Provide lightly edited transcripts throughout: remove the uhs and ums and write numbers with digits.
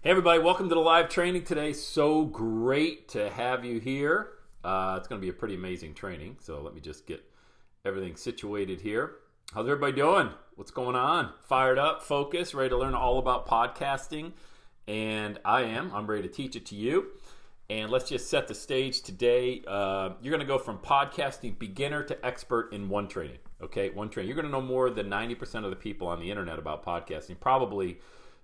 Hey everybody, welcome to the live training today. So great to have you here. It's going to be a pretty amazing training. So let me just get everything situated here. How's everybody doing? What's going on? Fired up, focused, ready to learn all about podcasting. And I'm ready to teach it to you. And let's just set the stage today. You're going to go from podcasting beginner to expert in one training. Okay, one training. You're going to know more than 90% of the people on the internet about podcasting. Probably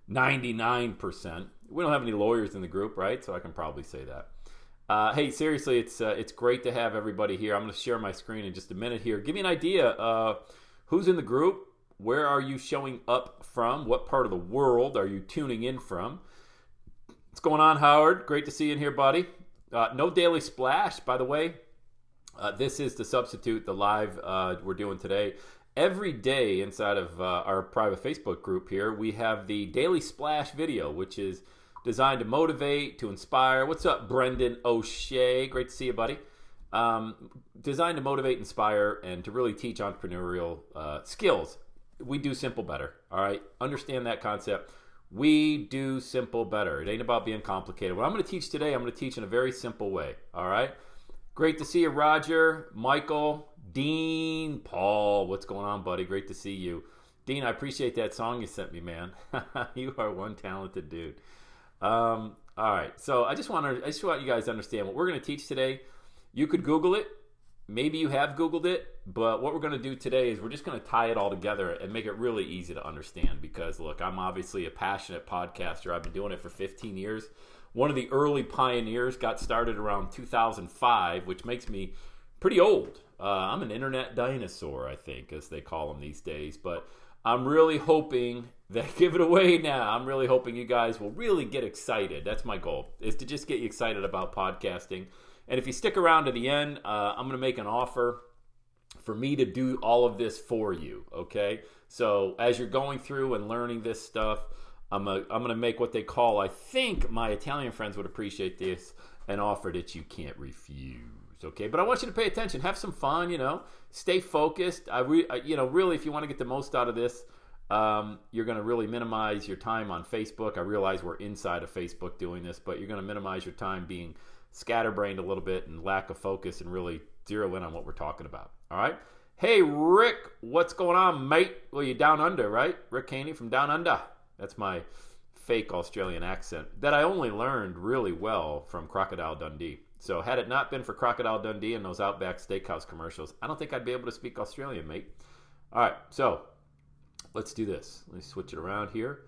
99%. We don't have any lawyers in the group, right? So I can probably say that. Hey, seriously, it's great to have everybody here. I'm going to share my screen in just a minute here. Give me an idea. Who's in the group? Where are you showing up from? What part of the world are you tuning in from? What's going on, Howard? Great to see you in here, buddy. No daily splash, by the way. This is the substitute, the live we're doing today. Every day inside of our private Facebook group here, we have the Daily Splash video, which is designed to motivate, to inspire. What's up, Brendan O'Shea? Great to see you, buddy. Designed to motivate, inspire, and to really teach entrepreneurial skills. We do simple better, all right? Understand that concept. We do simple better. It ain't about being complicated. What I'm going to teach today, I'm going to teach in a very simple way, all right? Great to see you, Roger, Michael, Dean, Paul. What's going on, buddy? Great to see you. Dean, I appreciate that song you sent me, man. You are one talented dude. All right, so I just want you guys to understand what we're going to teach today. You could Google it. Maybe you have Googled it, but what we're going to do today is we're just going to tie it all together and make it really easy to understand because, look, I'm obviously a passionate podcaster. I've been doing it for 15 years. One of the early pioneers, got started around 2005, which makes me pretty old. I'm an internet dinosaur, I think, as they call them these days. But I'm really hoping that, give it away now, I'm really hoping you guys will really get excited. That's my goal, is to just get you excited about podcasting. And if you stick around to the end, I'm going to make an offer for me to do all of this for you, okay? So as you're going through and learning this stuff, I'm going to make what they call, I think my Italian friends would appreciate this, an offer that you can't refuse. Okay, but I want you to pay attention, have some fun, stay focused. Really, if you want to get the most out of this, you're going to really minimize your time on Facebook. I realize we're inside of Facebook doing this, but you're going to minimize your time being scatterbrained a little bit and lack of focus and really zero in on what we're talking about. All right. Hey, Rick, what's going on, mate? Well, you're down under, right? Rick Haney from Down Under. That's my fake Australian accent that I only learned really well from Crocodile Dundee. So had it not been for Crocodile Dundee and those Outback Steakhouse commercials, I don't think I'd be able to speak Australian, mate. All right, so let's do this. Let me switch it around here.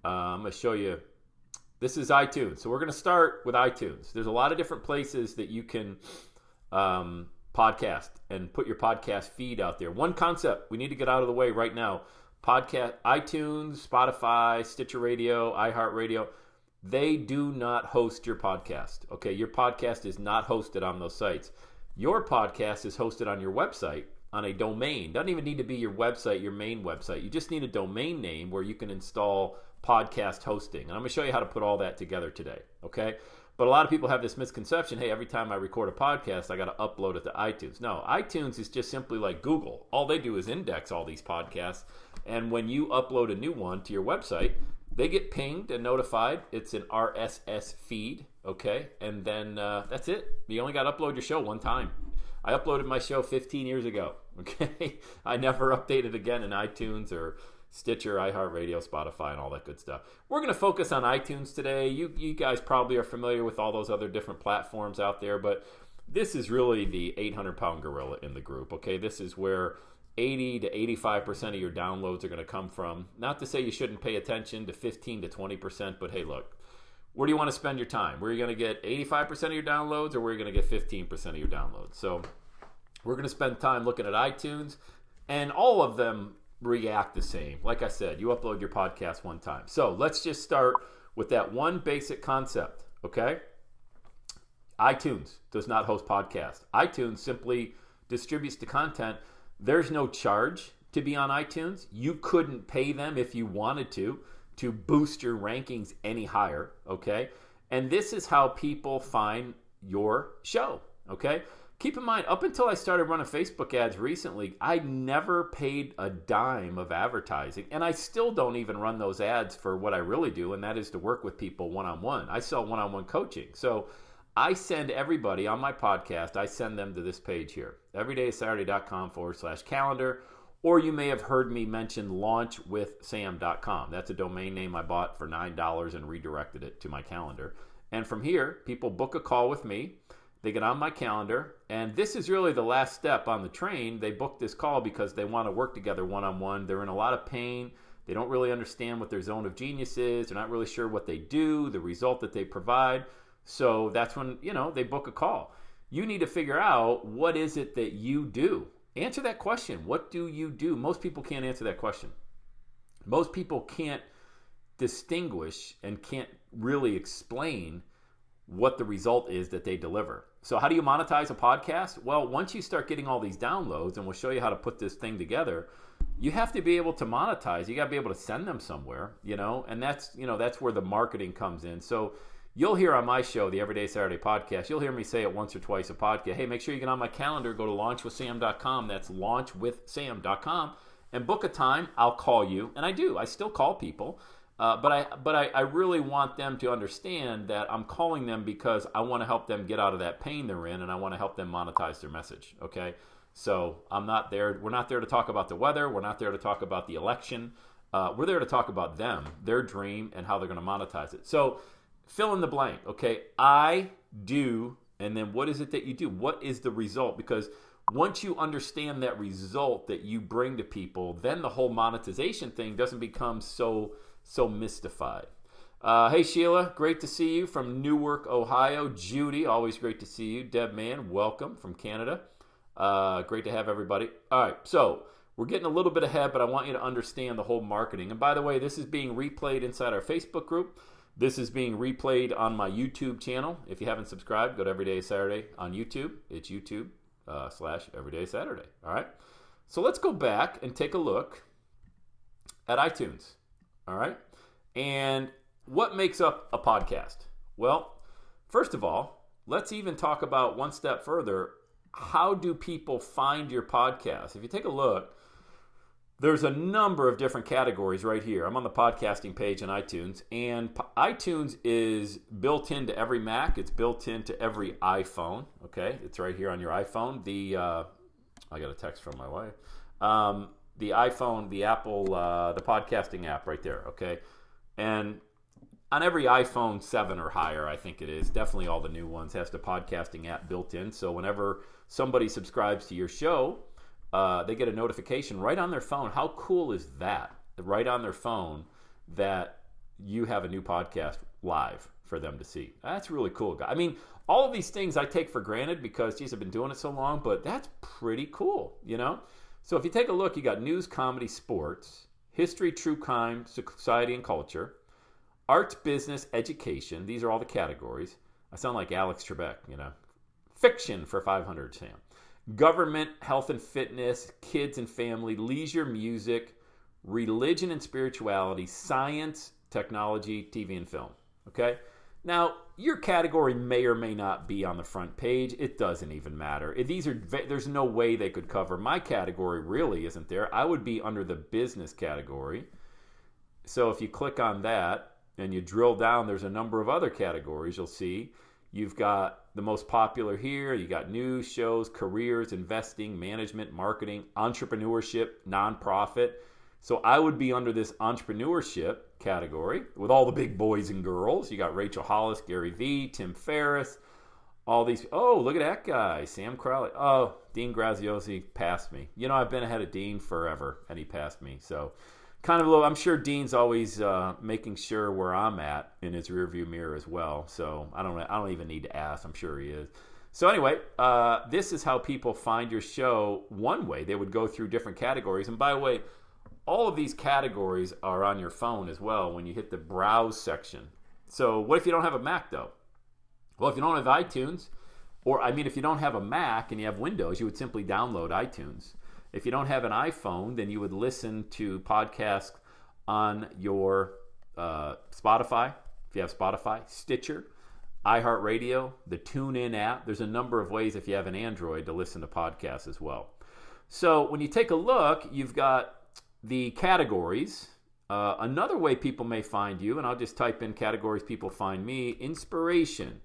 I'm going to show you. This is iTunes. So we're going to start with iTunes. There's a lot of different places that you can podcast and put your podcast feed out there. One concept we need to get out of the way right now. Podcast, iTunes, Spotify, Stitcher Radio, iHeartRadio, they do not host your podcast. Okay, your podcast is not hosted on those sites. Your podcast is hosted on your website, on a domain. Doesn't even need to be your website, your main website. You just need a domain name where you can install podcast hosting. And I'm going to show you how to put all that together today. Okay, but a lot of people have this misconception, hey, every time I record a podcast, I got to upload it to iTunes. No, iTunes is just simply like Google. All they do is index all these podcasts. And when you upload a new one to your website, they get pinged and notified. It's an RSS feed, okay? And then that's it. You only got to upload your show one time. I uploaded my show 15 years ago, okay? I never updated again in iTunes or Stitcher, iHeartRadio, Spotify, and all that good stuff. We're going to focus on iTunes today. You guys probably are familiar with all those other different platforms out there, but this is really the 800-pound gorilla in the group, okay? This is where 80 to 85% of your downloads are going to come from. Not to say you shouldn't pay attention to 15 to 20%, but hey, look, where do you want to spend your time? Where are you going to get 85% of your downloads, or where are you going to get 15% of your downloads? So we're going to spend time looking at iTunes, and all of them react the same. Like I said, you upload your podcast one time. So let's just start with that one basic concept, okay? iTunes does not host podcasts. iTunes simply distributes the content. There's no charge to be on iTunes. You couldn't pay them if you wanted to boost your rankings any higher, okay? And this is how people find your show, okay? keep in mind, up until I started running Facebook ads recently, I never paid a dime of advertising. And I still don't even run those ads for what I really do, and that is to work with people one-on-one. I sell one-on-one coaching. So I send everybody on my podcast, I send them to this page here, everydaysaturday.com/calendar. Or you may have heard me mention launchwithsam.com. That's a domain name I bought for $9 and redirected it to my calendar. And from here, people book a call with me. They get on my calendar. And this is really the last step on the train. They book this call because they want to work together one-on-one. They're in a lot of pain. They don't really understand what their zone of genius is. They're not really sure what they do, the result that they provide. So that's when, they book a call. You need to figure out, what is it that you do? Answer that question. What do you do? Most people can't answer that question. Most people can't distinguish and can't really explain what the result is that they deliver. So how do you monetize a podcast? Well, once you start getting all these downloads, and we'll show you how to put this thing together, you have to be able to monetize. You got to be able to send them somewhere, and that's where the marketing comes in. So you'll hear on my show, the Everyday Saturday podcast, you'll hear me say it once or twice a podcast. Hey, make sure you get on my calendar. Go to launchwithsam.com. That's launchwithsam.com. And book a time. I'll call you. And I do. I still call people. But I really want them to understand that I'm calling them because I want to help them get out of that pain they're in, and I want to help them monetize their message. Okay? So we're not there to talk about the weather. We're not there to talk about the election. We're there to talk about them, their dream, and how they're going to monetize it. So fill in the blank, okay? I do, and then what is it that you do? What is the result? Because once you understand that result that you bring to people, then the whole monetization thing doesn't become so mystified. Hey, Sheila, great to see you from Newark, Ohio. Judy, always great to see you. Deb Mann, welcome from Canada. Great to have everybody. All right, so we're getting a little bit ahead, but I want you to understand the whole marketing. And by the way, this is being replayed inside our Facebook group. This is being replayed on my YouTube channel. If you haven't subscribed, go to Everyday Saturday on YouTube. It's YouTube /Everyday Saturday. All right. So let's go back and take a look at iTunes. All right. And what makes up a podcast? Well, first of all, let's even talk about one step further. How do people find your podcast? If you take a look, there's a number of different categories right here. I'm on the podcasting page in iTunes, and iTunes is built into every Mac. It's built into every iPhone. Okay, it's right here on your iPhone. I got a text from my wife. The iPhone, the Apple, the podcasting app right there. Okay, and on every iPhone 7 or higher, I think it is, definitely all the new ones, has the podcasting app built in. So whenever somebody subscribes to your show, they get a notification right on their phone. How cool is that? Right on their phone that you have a new podcast live for them to see. That's really cool. I mean, all of these things I take for granted because, geez, I've been doing it so long, but that's pretty cool, So if you take a look, you got news, comedy, sports, history, true crime, society and culture, arts, business, education. These are all the categories. I sound like Alex Trebek, Fiction for 500, Sam. Government, health and fitness, kids and family, leisure, music, religion and spirituality, science, technology, TV and film. Okay? Now, your category may or may not be on the front page. It doesn't even matter. There's no way they could cover. My category really isn't there. I would be under the business category. So if you click on that and you drill down, there's a number of other categories you'll see. You've got the most popular here. You got news, shows, careers, investing, management, marketing, entrepreneurship, nonprofit. So I would be under this entrepreneurship category with all the big boys and girls. You got Rachel Hollis, Gary Vee, Tim Ferriss, all these. Oh, look at that guy, Sam Crowley. Oh, Dean Graziosi passed me. I've been ahead of Dean forever, and he passed me. So kind of low. I'm sure Dean's always making sure where I'm at in his rearview mirror as well. So I don't even need to ask. I'm sure he is. So anyway, this is how people find your show. One way, they would go through different categories. And by the way, all of these categories are on your phone as well when you hit the browse section. So what if you don't have a Mac though? Well, if you don't have iTunes, if you don't have a Mac and you have Windows, you would simply download iTunes. If you don't have an iPhone, then you would listen to podcasts on your Spotify, if you have Spotify, Stitcher, iHeartRadio, the TuneIn app. There's a number of ways if you have an Android to listen to podcasts as well. So when you take a look, you've got the categories. Another way people may find you, and I'll just type in categories people find me, inspiration.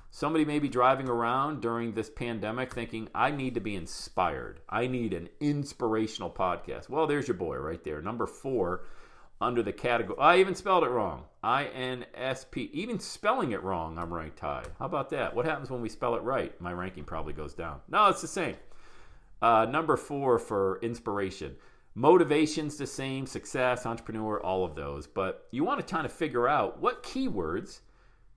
Somebody may be driving around during this pandemic thinking, I need to be inspired. I need an inspirational podcast. Well, there's your boy right there. Number 4 under the category. I even spelled it wrong. INSP. Even spelling it wrong, I'm ranked high. How about that? What happens when we spell it right? My ranking probably goes down. No, it's the same. Number 4 for inspiration. Motivation's the same. Success, entrepreneur, all of those. But you want to kind of figure out what keywords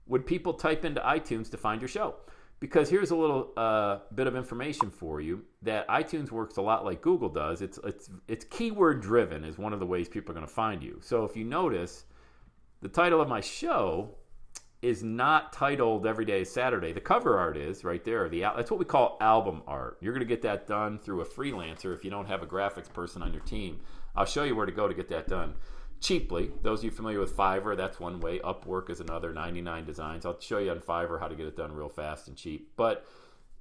would people type into iTunes to find your show? Because here's a little bit of information for you that iTunes works a lot like Google does. It's keyword driven is one of the ways people are going to find you. So if you notice, the title of my show is not titled Every Day is Saturday. The cover art is right there. That's what we call album art. You're going to get that done through a freelancer if you don't have a graphics person on your team. I'll show you where to go to get that done cheaply. Those of you familiar with Fiverr, that's one way. Upwork is another, 99 designs. I'll show you on Fiverr how to get it done real fast and cheap. But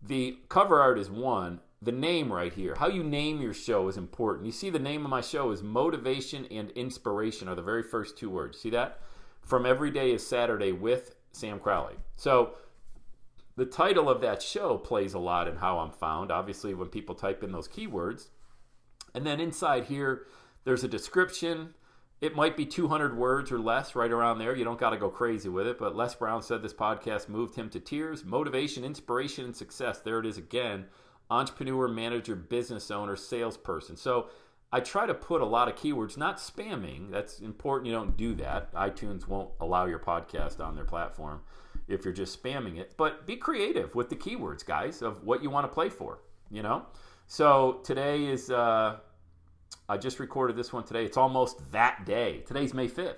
the cover art is one. The name right here, how you name your show is important. You see the name of my show is Motivation and Inspiration are the very first 2 words. See that? From Every Day is Saturday with Sam Crowley. So the title of that show plays a lot in how I'm found. Obviously, when people type in those keywords. And then inside here, there's a description. It might be 200 words or less, right around there. You don't got to go crazy with it. But Les Brown said this podcast moved him to tears. Motivation, inspiration, and success. There it is again. Entrepreneur, manager, business owner, salesperson. So I try to put a lot of keywords, not spamming. That's important. You don't do that. iTunes won't allow your podcast on their platform if you're just spamming it. But be creative with the keywords, guys, of what you want to play for, you know? So today is... I just recorded this one today. It's almost that day. Today's May 5th.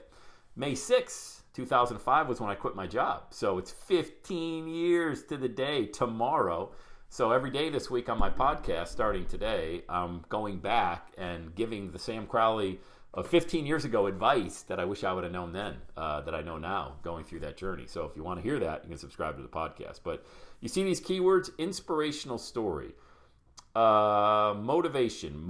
May 6th, 2005 was when I quit my job. So it's 15 years to the day tomorrow. So every day this week on my podcast, starting today, I'm going back and giving the Sam Crowley of 15 years ago advice that I wish I would have known then, that I know now, going through that journey. So if you want to hear that, you can subscribe to the podcast. But you see these keywords, inspirational story. Motivation,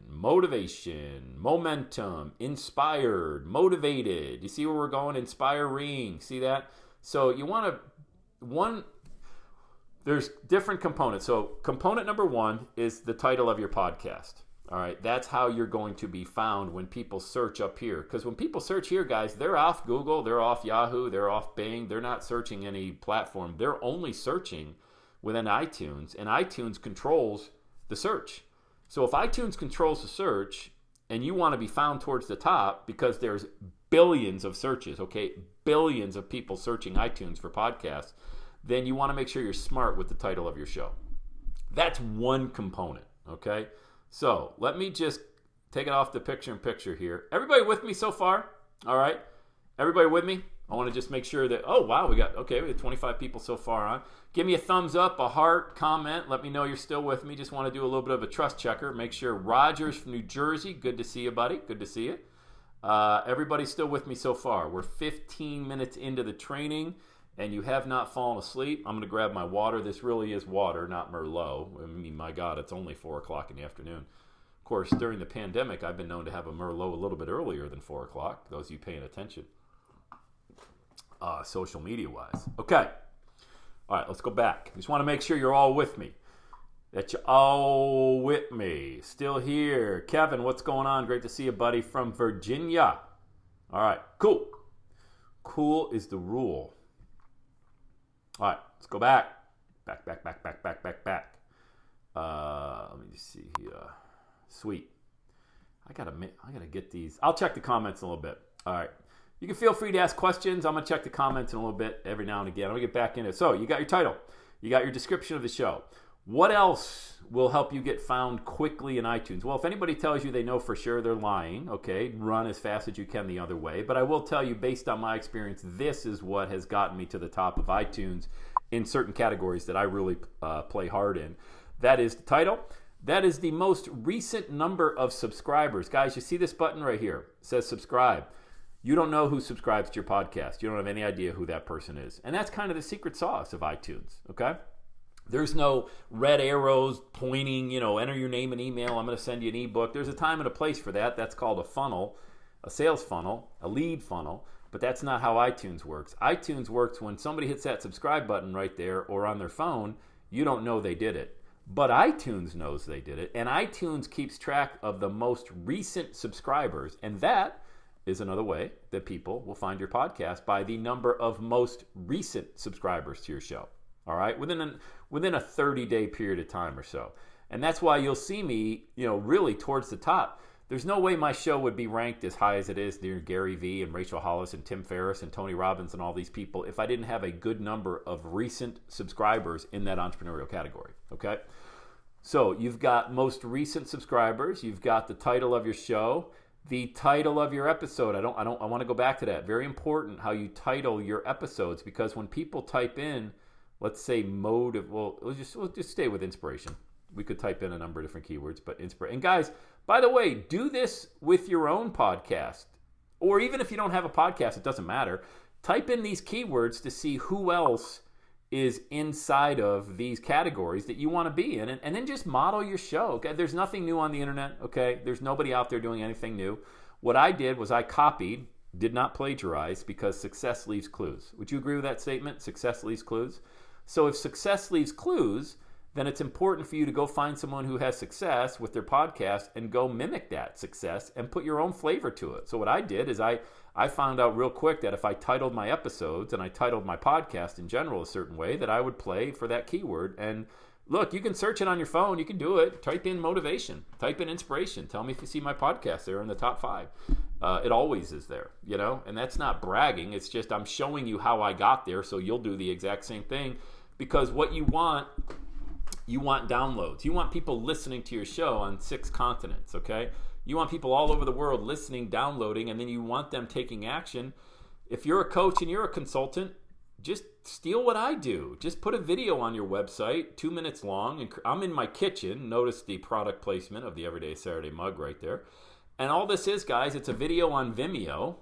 momentum, inspired, motivated. You see where we're going? Inspiring. See that? So you want to, there's different components. So component number 1 is the title of your podcast. All right. That's how you're going to be found when people search up here. Because when people search here, guys, they're off Google, they're off Yahoo, they're off Bing. They're not searching any platform. They're only searching within iTunes, and iTunes controls the search. So if iTunes controls the search and you want to be found towards the top because there's billions of searches, okay, billions of people searching iTunes for podcasts, then you want to make sure you're smart with the title of your show. That's one component, okay? So let me just take it off the picture-in-picture here. Everybody with me so far? All right? Everybody with me? I want to just make sure that, oh, wow, we got 25 people so far on. Give me a thumbs up, a heart, comment. Let me know you're still with me. Just want to do a little bit of a trust checker. Make sure Rogers from New Jersey, good to see you, buddy. Good to see you. Everybody's still with me so far. We're 15 minutes into the training, and you have not fallen asleep. I'm going to grab my water. This really is water, not Merlot. I mean, my God, it's only 4 o'clock in the afternoon. Of course, during the pandemic, I've been known to have a Merlot a little bit earlier than 4 o'clock, those of you paying attention. Social media wise. Okay. All right, let's go back. Just want to make sure you're all with me. That you're all with me. Still here. Kevin, what's going on? Great to see you, buddy, from Virginia. All right, cool. Cool is the rule. All right, let's go back. Back. Let me just see here. Sweet. I gotta get these. I'll check the comments in a little bit. All right. You can feel free to ask questions. I'm going to check the comments in a little bit every now and again. I'm going to get back in it. So you got your title. You got your description of the show. What else will help you get found quickly in iTunes? Well, if anybody tells you they know for sure, they're lying. Okay, run as fast as you can the other way. But I will tell you, based on my experience, this is what has gotten me to the top of iTunes in certain categories that I really play hard in. That is the title. That is the most recent number of subscribers. Guys, you see this button right here? It says subscribe. You don't know who subscribes to your podcast. You don't have any idea who that person is. And that's kind of the secret sauce of iTunes, okay? There's no red arrows pointing, enter your name and email. I'm going to send you an ebook. There's a time and a place for that. That's called a funnel, a sales funnel, a lead funnel. But that's not how iTunes works. iTunes works when somebody hits that subscribe button right there or on their phone, you don't know they did it. But iTunes knows they did it. And iTunes keeps track of the most recent subscribers. And that is another way that people will find your podcast, by the number of most recent subscribers to your show. All right, within a 30-day period of time or so. And that's why you'll see me, really towards the top. There's no way my show would be ranked as high as it is near Gary Vee and Rachel Hollis and Tim Ferriss and Tony Robbins and all these people if I didn't have a good number of recent subscribers in that entrepreneurial category. Okay, so you've got most recent subscribers. You've got the title of your show. The title of your episode, I want to go back to that. Very important how you title your episodes, because when people type in, let's say mode of, we'll just stay with inspiration. We could type in a number of different keywords, but inspiration. And guys, by the way, do this with your own podcast, or even if you don't have a podcast, it doesn't matter. Type in these keywords to see who else is inside of these categories that you want to be in, and then just model your show. Okay? There's nothing new on the internet. Okay, there's nobody out there doing anything new. What I did was I copied, did not plagiarize, because success leaves clues. Would you agree with that statement? Success leaves clues. So if success leaves clues, then it's important for you to go find someone who has success with their podcast and go mimic that success and put your own flavor to it. So what I did is I found out real quick that if I titled my episodes and I titled my podcast in general a certain way, that I would play for that keyword. And look, you can search it on your phone. You can do it. Type in motivation. Type in inspiration. Tell me if you see my podcast there in the top 5. It always is there, and that's not bragging. It's just I'm showing you how I got there, so you'll do the exact same thing. Because what you want downloads. You want people listening to your show on 6 continents, okay? You want people all over the world listening, downloading, and then you want them taking action. If you're a coach and you're a consultant, just steal what I do. Just put a video on your website, 2 minutes long. And I'm in my kitchen. Notice the product placement of the Everyday Saturday mug right there. And all this is, guys, it's a video on Vimeo.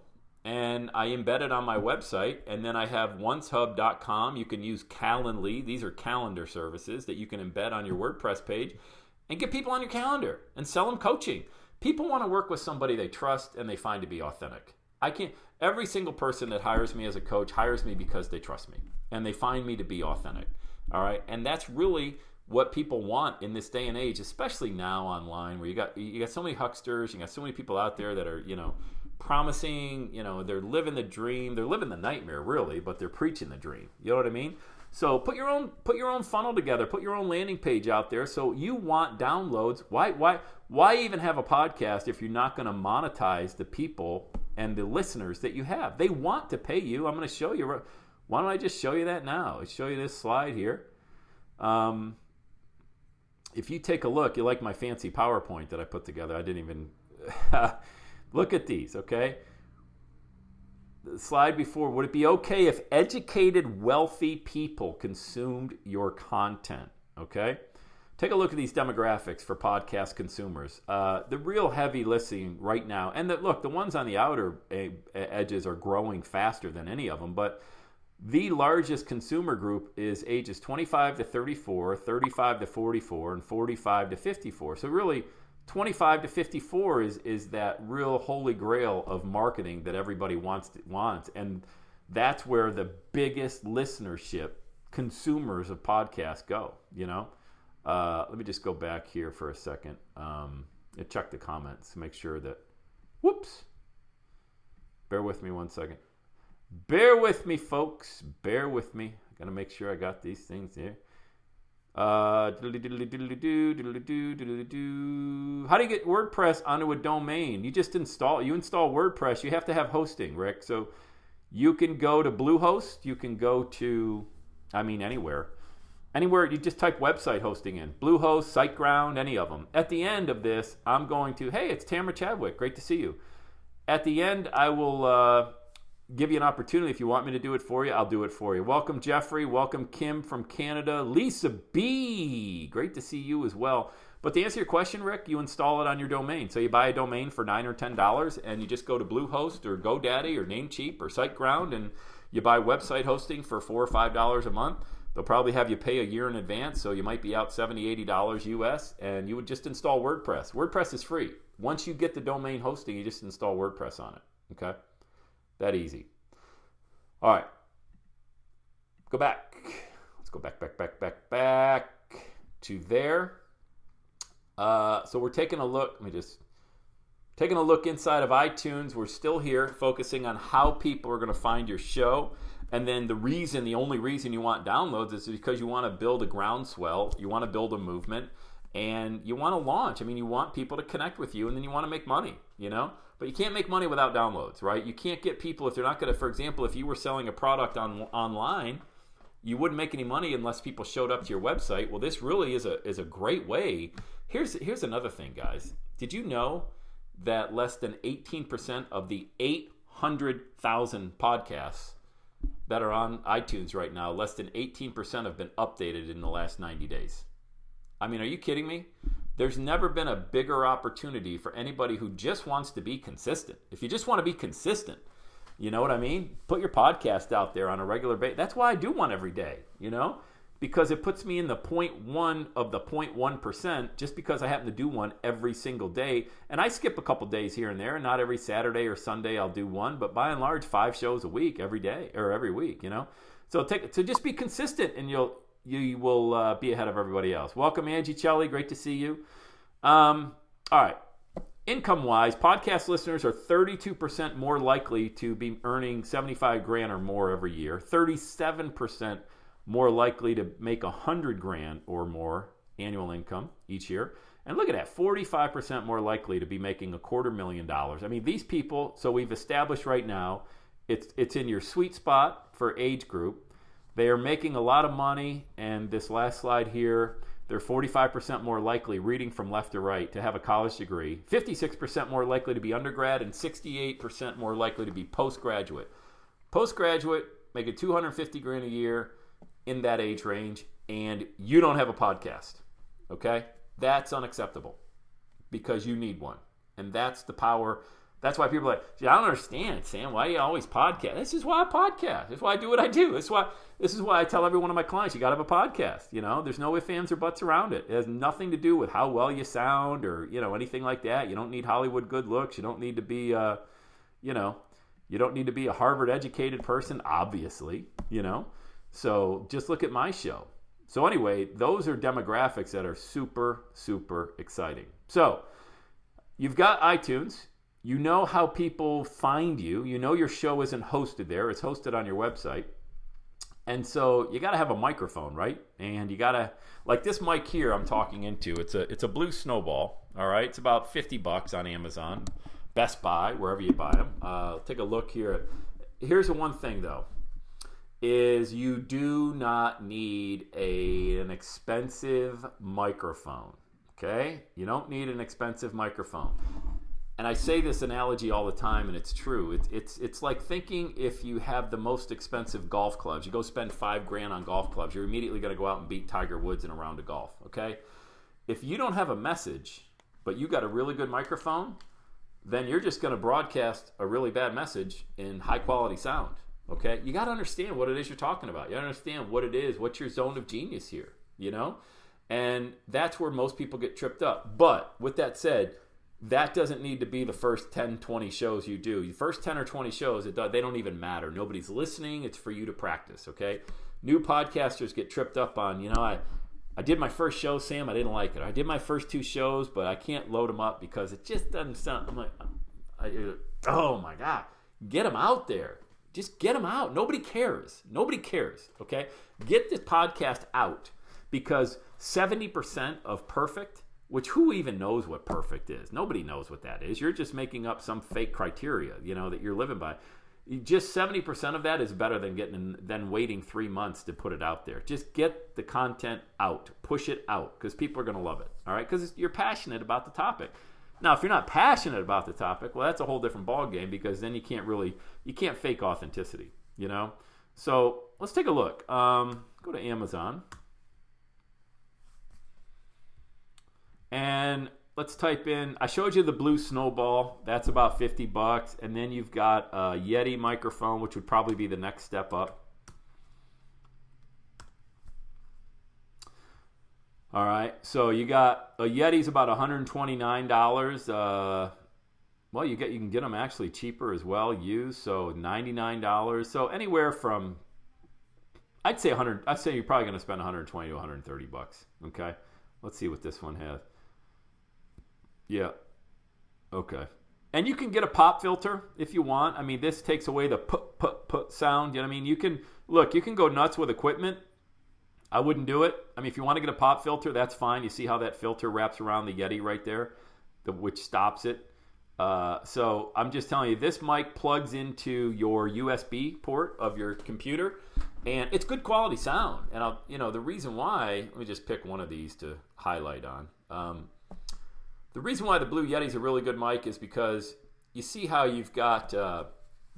And I embed it on my website, and then I have oncehub.com. You can use Calendly. These are calendar services that you can embed on your WordPress page and get people on your calendar and sell them coaching. People want to work with somebody they trust and they find to be authentic. Every single person that hires me as a coach hires me because they trust me and they find me to be authentic. All right, and that's really what people want in this day and age, especially now online, where you got so many hucksters, you got so many people out there that are promising, they're living the dream, they're living the nightmare really, but they're preaching the dream. You know what I mean? So put your own funnel together, put your own landing page out there. So you want downloads. Why even have a podcast if you're not going to monetize the people and the listeners that you have? They want to pay you. I'm going to show you. Why don't I just show you that now? I'll show you this slide here. If you take a look, you like my fancy PowerPoint that I put together. I didn't even look at these, okay? The slide before, would it be okay if educated, wealthy people consumed your content, okay? Take a look at these demographics for podcast consumers. The real heavy listening right now, and the ones on the outer edges are growing faster than any of them, but the largest consumer group is ages 25 to 34, 35 to 44, and 45 to 54. So really, 25 to 54 is that real holy grail of marketing that everybody wants, and that's where the biggest listenership consumers of podcasts go. Let me just go back here for a second and check the comments to make sure that. Whoops! Bear with me one second. Bear with me, folks. Bear with me. I gotta make sure I got these things here. How do you get WordPress onto a domain? You install WordPress. You have to have hosting, Rick. So you can go to Bluehost. You can go to, anywhere. Anywhere, you just type website hosting in. Bluehost, SiteGround, any of them. At the end of this, I'm going to, hey, it's Tamara Chadwick. Great to see you. At the end, I will give you an opportunity. If you want me to do it for you, I'll do it for you. Welcome, Jeffrey. Welcome, Kim from Canada. Lisa B. Great to see you as well. But to answer your question, Rick, you install it on your domain. So you buy a domain for $9 or $10, and you just go to Bluehost or GoDaddy or Namecheap or SiteGround, and you buy website hosting for $4 or $5 a month. They'll probably have you pay a year in advance, so you might be out $70, $80 US, and you would just install WordPress. WordPress is free. Once you get the domain hosting, you just install WordPress on it. Okay? That easy. All right. Go back. Let's go back to there. So we're taking a look. Taking a look inside of iTunes. We're still here focusing on how people are going to find your show. And then the only reason you want downloads is because you want to build a groundswell. You want to build a movement. And you want to launch. I mean, you want people to connect with you, and then you want to make money, But you can't make money without downloads, right? You can't get people if they're not going to, for example, if you were selling a product online, you wouldn't make any money unless people showed up to your website. Well, this really is a great way. Here's another thing, guys. Did you know that less than 18% of the 800,000 podcasts that are on iTunes right now, less than 18% have been updated in the last 90 days? I mean, are you kidding me? There's never been a bigger opportunity for anybody who just wants to be consistent. If you just want to be consistent, you know what I mean? Put your podcast out there on a regular basis. That's why I do one every day, because it puts me in the 0.1 of the 0.1% just because I happen to do one every single day. And I skip a couple days here and there. Not every Saturday or Sunday I'll do one, but by and large, 5 shows a week every day or every week, So just be consistent, and you will be ahead of everybody else. Welcome, Angie Celli. Great to see you. All right. Income-wise, podcast listeners are 32% more likely to be earning $75,000 or more every year. 37% more likely to make $100,000 or more annual income each year. And look at that, 45% more likely to be making $250,000. I mean, these people, so we've established right now, it's in your sweet spot for age group. They are making a lot of money, and this last slide here, they're 45% more likely, reading from left to right, to have a college degree, 56% more likely to be undergrad, and 68% more likely to be postgraduate. Postgraduate, making $250,000 a year in that age range, and you don't have a podcast, okay? That's unacceptable because you need one, and that's the power. That's why people are like, I don't understand, Sam. Why do you always podcast? This is why I podcast. This is why I do what I do. This is why I tell every one of my clients, you got to have a podcast. There's no ifs, ands, or buts around it. It has nothing to do with how well you sound or anything like that. You don't need Hollywood good looks. You don't need to be, you don't need to be a Harvard educated person, obviously. So just look at my show. So anyway, those are demographics that are super, super exciting. So you've got iTunes. You know how people find you. You know your show isn't hosted there. It's hosted on your website. And so you got to have a microphone, right? And you got to, like this mic here I'm talking into, it's a blue Snowball, all right? It's about $50 on Amazon, Best Buy, wherever you buy them. Take a look here. Here's the one thing, though, is you do not need an expensive microphone, okay? You don't need an expensive microphone. And I say this analogy all the time, and it's true. It's like thinking if you have the most expensive golf clubs, you go spend $5,000 on golf clubs, you're immediately going to go out and beat Tiger Woods in a round of golf, okay? If you don't have a message, but you got a really good microphone, then you're just going to broadcast a really bad message in high-quality sound, okay? You got to understand what it is you're talking about. You got to understand what it is, what's your zone of genius here, And that's where most people get tripped up. But with that said, that doesn't need to be the first 10, 20 shows you do. The first 10 or 20 shows, they don't even matter. Nobody's listening. It's for you to practice, okay? New podcasters get tripped up on, I did my first show, Sam, I didn't like it. I did my first 2 shows, but I can't load them up because it just doesn't sound, I'm like, oh my God, get them out there. Just get them out. Nobody cares. Nobody cares, okay? Get this podcast out because 70% of perfect, which who even knows what perfect is? Nobody knows what that is. You're just making up some fake criteria, that you're living by. Just 70% of that is better than waiting 3 months to put it out there. Just get the content out. Push it out because people are going to love it, all right? Because you're passionate about the topic. Now, if you're not passionate about the topic, well, that's a whole different ballgame, because then you can't fake authenticity, you know? So let's take a look. Go to Amazon. And let's type in, I showed you the blue snowball. That's about $50. And then you've got a Yeti microphone, which would probably be the next step up. All right, so you got a Yeti's about $129. Well, you can get them actually cheaper as well, used, so $99. So anywhere from, I'd say you're probably going to spend 120 to 130 bucks. Okay, let's see what this one has. Yeah, okay, and you can get a pop filter if you want. I mean, this takes away the put sound. You know what I mean? You can go nuts with equipment. I wouldn't do it. I mean, if you want to get a pop filter, that's fine. You see how that filter wraps around the Yeti right there, which stops it. So I'm just telling you, this mic plugs into your USB port of your computer, and it's good quality sound. And the reason why, let me just pick one of these to highlight on. The reason why the Blue Yeti's a really good mic is because you see how you've got the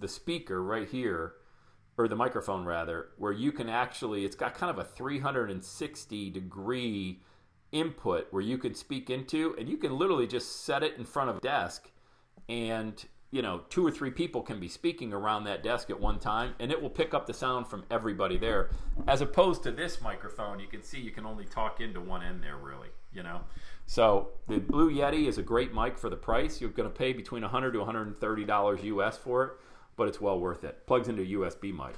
speaker right here, or the microphone rather, where you can actually, it's got kind of a 360 degree input where you can speak into, and you can literally just set it in front of a desk, and 2 or 3 people can be speaking around that desk at one time, and it will pick up the sound from everybody there, as opposed to this microphone. You can see you can only talk into one end there, really. So the Blue Yeti is a great mic for the price. You're going to pay between $100 to $130 US for it, but it's well worth it. Plugs into a USB mic.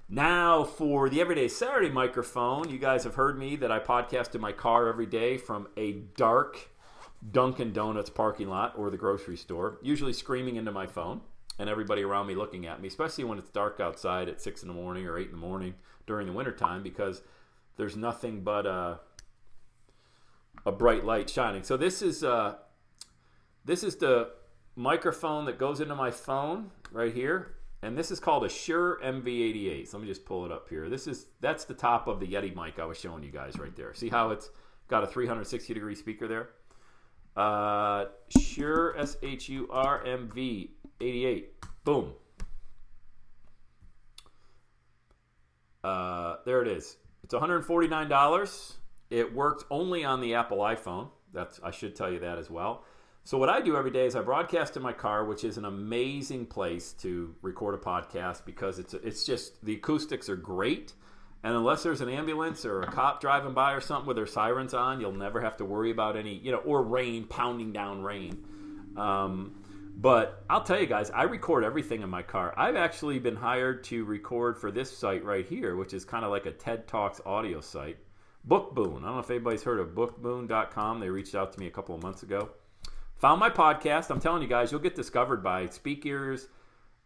Now, for the Everyday Saturday microphone, you guys have heard me that I podcast in my car every day from a dark Dunkin' Donuts parking lot or the grocery store, usually screaming into my phone, and everybody around me looking at me, especially when it's dark outside at 6 in the morning or 8 in the morning during the wintertime, because there's nothing but a bright light shining. So this is the microphone that goes into my phone right here, and this is called a Shure MV88. So let me just pull it up here. That's the top of the Yeti mic I was showing you guys right there. See how it's got a 360 degree speaker there? Shure SHUR MV88. Boom. There it is. It's $149. It works only on the Apple iPhone. I should tell you that as well. So what I do every day is I broadcast in my car, which is an amazing place to record a podcast, because it's just, the acoustics are great. And unless there's an ambulance or a cop driving by or something with their sirens on, you'll never have to worry about any, or rain, pounding down rain. But I'll tell you guys, I record everything in my car. I've actually been hired to record for this site right here, which is kind of like a TED Talks audio site. Bookboon. I don't know if anybody's heard of bookboon.com. They reached out to me a couple of months ago. Found my podcast. I'm telling you guys, you'll get discovered by speakers,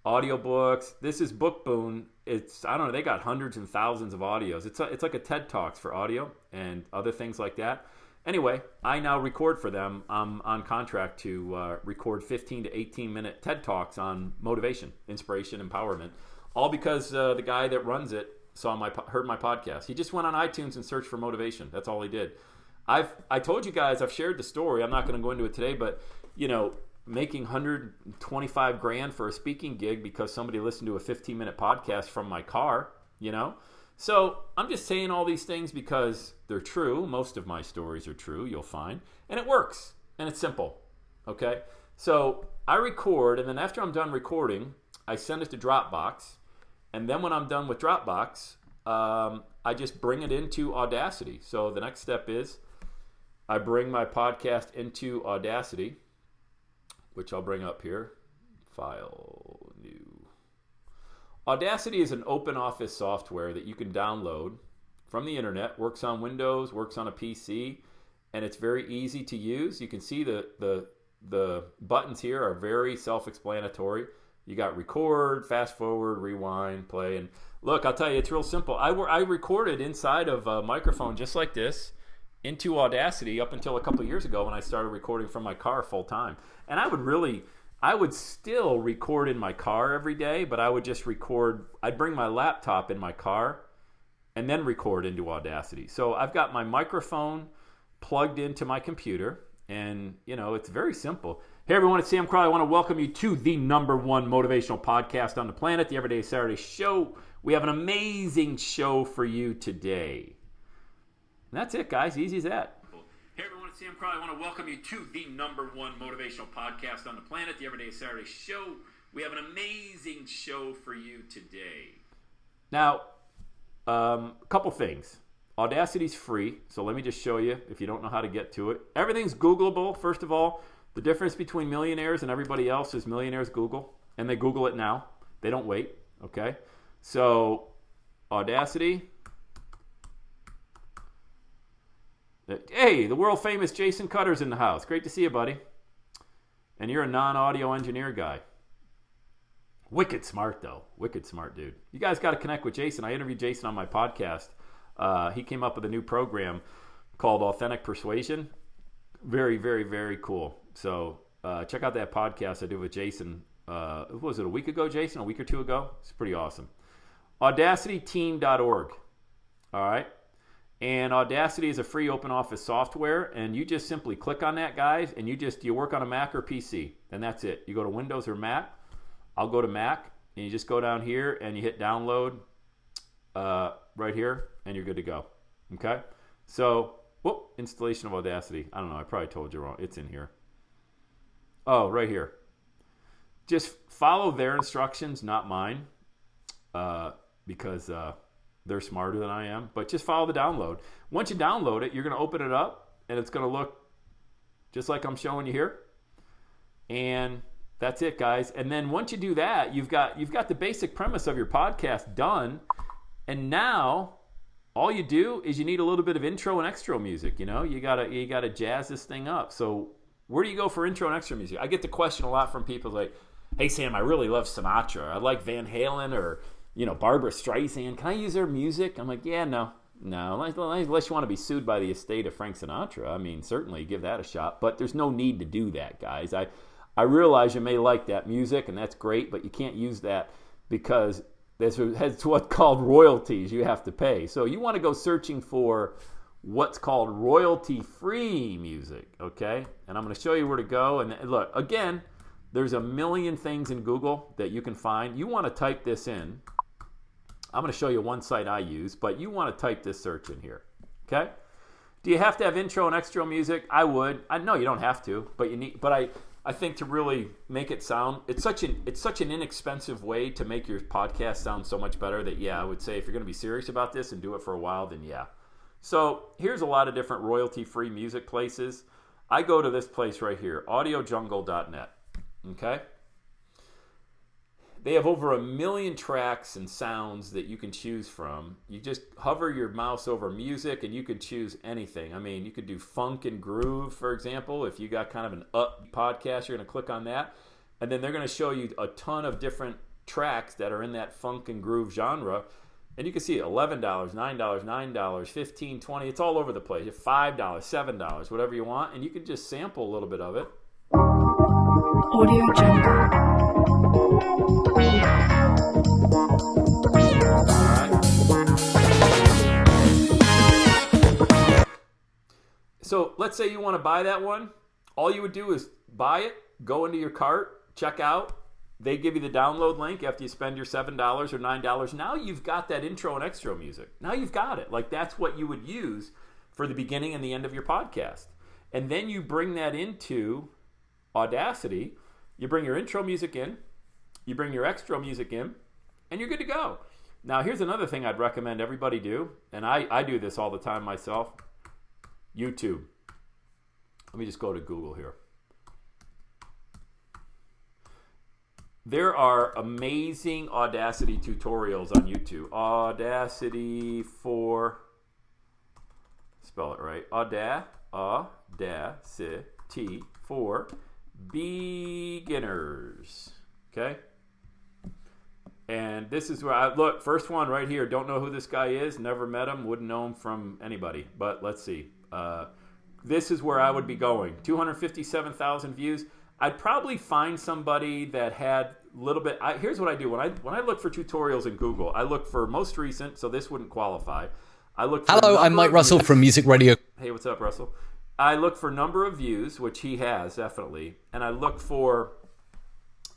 audiobooks. This is Bookboon. I don't know, they got hundreds and thousands of audios. It's like a TED Talks for audio and other things like that. Anyway, I now record for them. I'm on contract to record 15 to 18 minute TED Talks on motivation, inspiration, empowerment. All because the guy that runs it heard my podcast. He just went on iTunes and searched for motivation. That's all he did. I told you guys, I've shared the story. I'm not going to go into it today, but making $125,000 for a speaking gig because somebody listened to a 15-minute podcast from my car. So I'm just saying all these things because they're true. Most of my stories are true, you'll find, and it works, and it's simple. Okay, so I record, and then after I'm done recording, I send it to Dropbox. And then when I'm done with Dropbox, I just bring it into Audacity. So the next step is I bring my podcast into Audacity, which I'll bring up here. File, new. Audacity is an open office software that you can download from the internet. Works on Windows, works on a PC, and it's very easy to use. You can see the buttons here are very self-explanatory. You got record, fast forward, rewind, play, and look, I'll tell you, it's real simple. I recorded inside of a microphone just like this into Audacity up until a couple of years ago when I started recording from my car full time. And I would still record in my car every day, but I would just record, I'd bring my laptop in my car and then record into Audacity. So I've got my microphone plugged into my computer, And, it's very simple. Hey, everyone, it's Sam Crowley. I want to welcome you to the number one motivational podcast on the planet, the Everyday Saturday Show. We have an amazing show for you today. And that's it, guys. Easy as that. Hey, everyone, it's Sam Crowley. I want to welcome you to the number one motivational podcast on the planet, the Everyday Saturday Show. We have an amazing show for you today. Now, a couple things. Audacity's free, so let me just show you if you don't know how to get to it. Everything's Googleable, first of all. The difference between millionaires and everybody else is millionaires Google, and they Google it now. They don't wait, okay? So, Audacity. Hey, the world-famous Jason Cutter's in the house. Great to see you, buddy. And you're a non-audio engineer guy. Wicked smart, though. Wicked smart, dude. You guys got to connect with Jason. I interviewed Jason on my podcast. He came up with a new program called Authentic Persuasion. Very, very, very cool. So check out that podcast I did with Jason. Was it a week ago, Jason? A week or two ago? It's pretty awesome. AudacityTeam.org. All right. And Audacity is a free open office software. And you just simply click on that, guys. And you work on a Mac or PC. And that's it. You go to Windows or Mac. I'll go to Mac. And you just go down here and you hit download right here. And you're good to go. Okay? So, installation of Audacity. I don't know. I probably told you wrong. It's in here. Oh, right here. Just follow their instructions, not mine, because they're smarter than I am. But just follow the download. Once you download it, you're going to open it up, and it's going to look just like I'm showing you here. And that's it, guys. And then once you do that, you've got the basic premise of your podcast done. And now all you do is you need a little bit of intro and extra music. You gotta jazz this thing up. So where do you go for intro and extra music? I get the question a lot from people like, "Hey Sam, I really love Sinatra. I like Van Halen or Barbra Streisand. Can I use their music?" I'm like, "Yeah, no. Unless you want to be sued by the estate of Frank Sinatra. I mean, certainly give that a shot. But there's no need to do that, guys. I realize you may like that music and that's great, but you can't use that because that's what's called royalties you have to pay. So you want to go searching for what's called royalty-free music, okay? And I'm going to show you where to go. And look, again, there's a million things in Google that you can find. You want to type this in. I'm going to show you one site I use, but you want to type this search in here, okay? Do you have to have intro and extra music? I would. No, you don't have to, but you need. But I think to really make it sound, it's such an inexpensive way to make your podcast sound so much better that, I would say if you're going to be serious about this and do it for a while, then yeah. So here's a lot of different royalty-free music places. I go to this place right here, audiojungle.net, okay? They have over 1 million tracks and sounds that you can choose from. You just hover your mouse over music and you can choose anything. I mean, you could do funk and groove, for example. If you got kind of an up podcast, you're going to click on that. And then they're going to show you a ton of different tracks that are in that funk and groove genre. And you can see $11, $9, $9, $15, $20. It's all over the place. $5, $7, whatever you want. And you can just sample a little bit of it. Audio Jungle. So let's say you want to buy that one. All you would do is buy it, go into your cart, check out. They give you the download link after you spend your $7 or $9. Now you've got that intro and extra music. Now you've got it. Like that's what you would use for the beginning and the end of your podcast. And then you bring that into Audacity. You bring your intro music in. You bring your extra music in. And you're good to go. Now here's another thing I'd recommend everybody do. And I do this all the time myself. YouTube. Let me just go to Google here. There are amazing Audacity tutorials on YouTube. Audacity for, spell it right, Audacity for beginners. Okay? And this is where look, first one right here. Don't know who this guy is. Never met him. Wouldn't know him from anybody. But let's see. This is where I would be going. 257,000 views. I'd probably find somebody that had a little bit. Here's what I do. When I look for tutorials in Google, I look for most recent, so this wouldn't qualify. I look for Hello, I'm Mike Russell from Music Radio. Hey, what's up, Russell? I look for number of views, which he has definitely, and I look for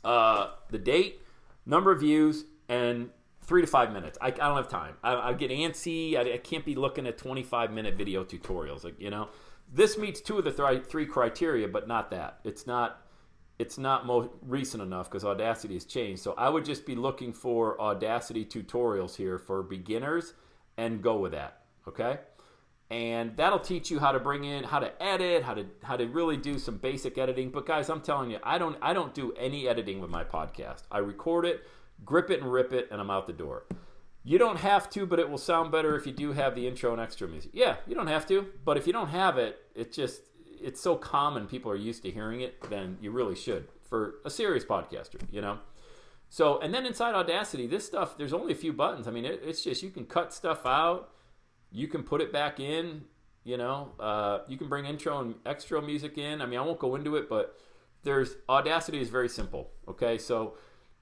the date, number of views, and 3 to 5 minutes. I don't have time. I get antsy. I can't be looking at 25-minute video tutorials. Like, this meets 2 of the 3 criteria, but not that. It's not most recent enough because Audacity has changed. So I would just be looking for Audacity tutorials here for beginners and go with that. Okay. And that'll teach you how to bring in, how to edit, how to really do some basic editing. But guys, I'm telling you, I don't do any editing with my podcast. I record it, grip it and rip it, and I'm out the door. You don't have to, but it will sound better if you do have the intro and extra music. Yeah, you don't have to, but if you don't have it, it's so common, people are used to hearing it, then you really should for a serious podcaster, So, and then inside Audacity, this stuff, there's only a few buttons. I mean, it's just, you can cut stuff out. You can put it back in, you can bring intro and extra music in. I mean, I won't go into it, but Audacity is very simple. Okay. So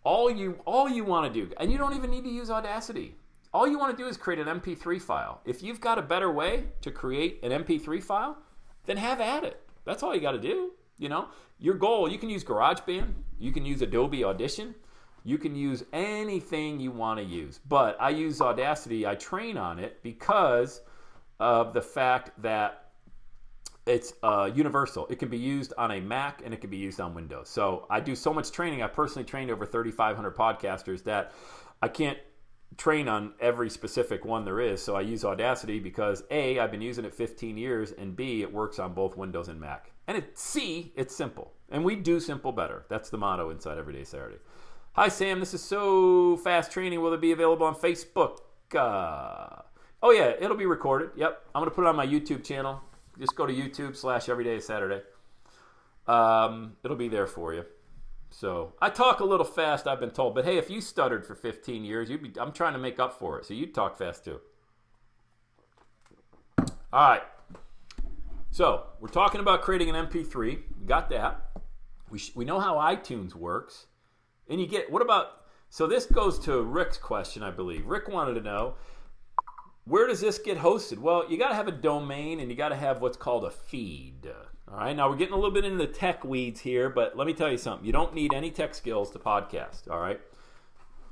all you want to do, and you don't even need to use Audacity. All you want to do is create an MP3 file. If you've got a better way to create an MP3 file, then have at it. That's all you got to do. Your goal, you can use GarageBand. You can use Adobe Audition. You can use anything you want to use, but I use Audacity. I train on it because of the fact that it's universal. It can be used on a Mac and it can be used on Windows. So I do so much training. I personally trained over 3,500 podcasters that I can't train on every specific one there is. So I use Audacity because A, I've been using it 15 years, and B, it works on both Windows and Mac. And C, it's simple. And we do simple better. That's the motto inside Everyday Saturday. Hi, Sam. This is so fast training. Will it be available on Facebook? Oh, yeah. It'll be recorded. Yep. I'm going to put it on my YouTube channel. Just go to YouTube/EverydaySaturday. It'll be there for you. So I talk a little fast, I've been told. But, hey, if you stuttered for 15 years, I'm trying to make up for it. So you'd talk fast, too. All right. So we're talking about creating an MP3. We got that. We know how iTunes works. And so this goes to Rick's question, I believe. Rick wanted to know, where does this get hosted? Well, you got to have a domain and you got to have what's called a feed. All right, now we're getting a little bit into the tech weeds here, but let me tell you something. You don't need any tech skills to podcast, all right?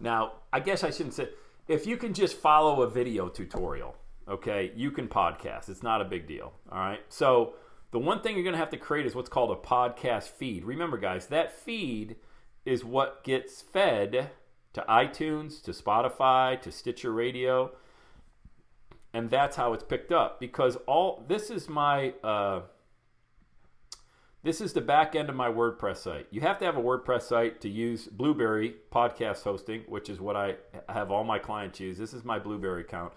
Now, I guess I shouldn't say, if you can just follow a video tutorial, okay, you can podcast. It's not a big deal, all right? So the one thing you're going to have to create is what's called a podcast feed. Remember, guys, that feed is what gets fed to iTunes, to Spotify, to Stitcher Radio, and that's how it's picked up. Because this is the back end of my WordPress site. You have to have a WordPress site to use Blueberry podcast hosting, which is what I have all my clients use. This is my Blueberry account.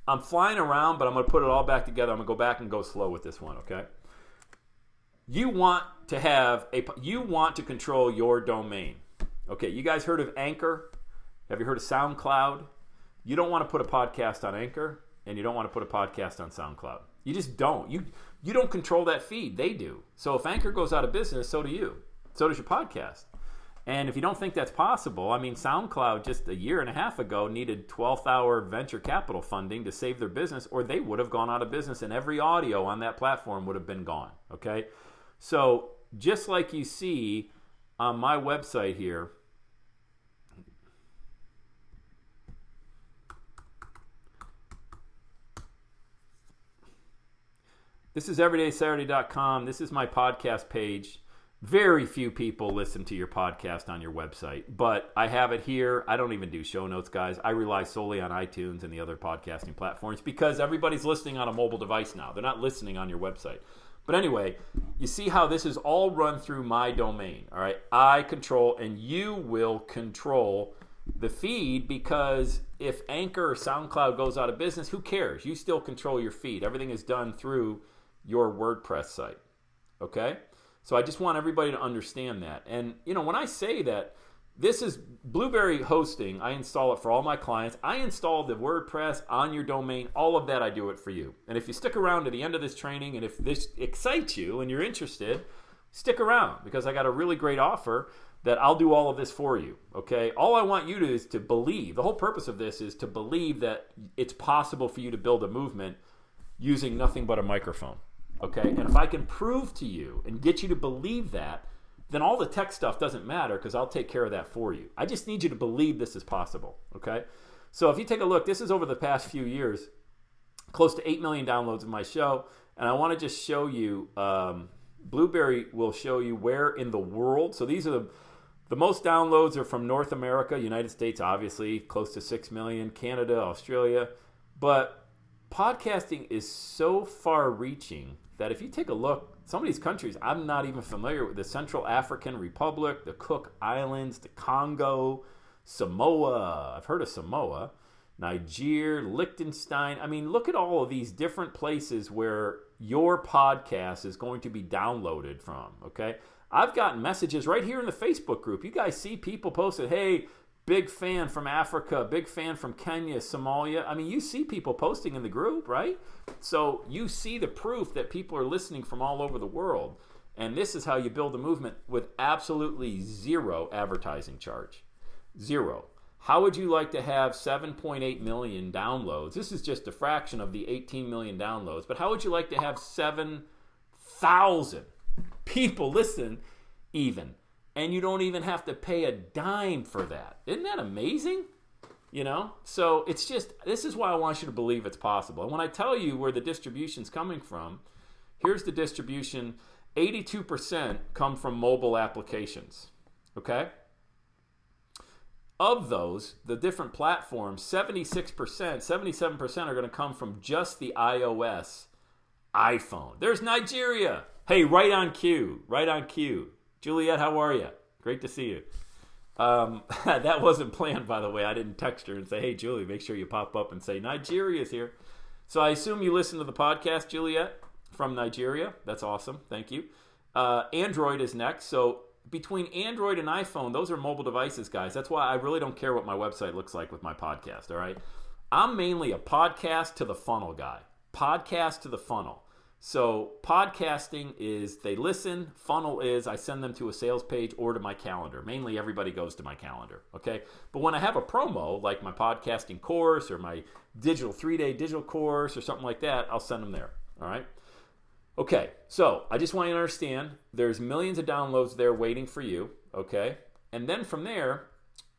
I'm flying around, but I'm going to put it all back together. I'm going to go back and go slow with this one, okay? You want to control your domain. Okay, you guys heard of Anchor? Have you heard of SoundCloud? You don't want to put a podcast on Anchor, and you don't want to put a podcast on SoundCloud. You just don't. You don't control that feed. They do. So if Anchor goes out of business, so do you. So does your podcast. And if you don't think that's possible, I mean, SoundCloud just a year and a half ago needed 12th hour venture capital funding to save their business, or they would have gone out of business and every audio on that platform would have been gone. Okay? So just like you see on my website here, this is everydaysaturday.com. This is my podcast page. Very few people listen to your podcast on your website, but I have it here. I don't even do show notes, guys. I rely solely on iTunes and the other podcasting platforms because everybody's listening on a mobile device now. They're not listening on your website. But anyway, you see how this is all run through my domain, all right? I control, and you will control the feed, because if Anchor or SoundCloud goes out of business, who cares? You still control your feed. Everything is done through your WordPress site, okay? So I just want everybody to understand that. And, when I say that, this is Blueberry hosting. I install it for all my clients. I install the WordPress on your domain. All of that, I do it for you. And if you stick around to the end of this training, and if this excites you and you're interested, stick around, because I got a really great offer that I'll do all of this for you, okay? All I want you to is to believe. The whole purpose of this is to believe that it's possible for you to build a movement using nothing but a microphone. Okay? And if I can prove to you and get you to believe that, then all the tech stuff doesn't matter because I'll take care of that for you. I just need you to believe this is possible. Okay? So if you take a look, this is over the past few years, close to 8 million downloads of my show. And I want to just show you, Blueberry will show you where in the world. So these are the most downloads are from North America, United States, obviously, close to 6 million, Canada, Australia. But podcasting is so far reaching that if you take a look, some of these countries I'm not even familiar with, the Central African Republic, the Cook Islands, the Congo, Samoa. I've heard of Samoa. Niger, Liechtenstein. I mean, look at all of these different places where your podcast is going to be downloaded from, okay? I've gotten messages right here in the Facebook group. You guys see people posted, hey, big fan from Africa, big fan from Kenya, Somalia. I mean, you see people posting in the group, right? So you see the proof that people are listening from all over the world. And this is how you build a movement with absolutely zero advertising charge. Zero. How would you like to have 7.8 million downloads? This is just a fraction of the 18 million downloads, but how would you like to have 7,000 people listen even? And you don't even have to pay a dime for that. Isn't that amazing? You know? So it's just, this is why I want you to believe it's possible. And when I tell you where the distribution's coming from, here's the distribution. 82% come from mobile applications. Okay? Of those, the different platforms, 76%, 77% are going to come from just the iOS iPhone. There's Nigeria. Hey, right on cue. Right on cue. Juliet, how are you? Great to see you. That wasn't planned, by the way. I didn't text her and say, hey, Julie, make sure you pop up and say, Nigeria's here. So I assume you listen to the podcast, Juliet, from Nigeria. That's awesome. Thank you. Android is next. So between Android and iPhone, those are mobile devices, guys. That's why I really don't care what my website looks like with my podcast, all right? I'm mainly a podcast to the funnel guy. Podcast to the funnel. So podcasting is they listen, funnel is I send them to a sales page or to my calendar. Mainly everybody goes to my calendar, okay? But when I have a promo, like my podcasting course or my digital 3-day digital course or something like that, I'll send them there, all right? Okay, so I just want you to understand there's millions of downloads there waiting for you, okay? And then from there,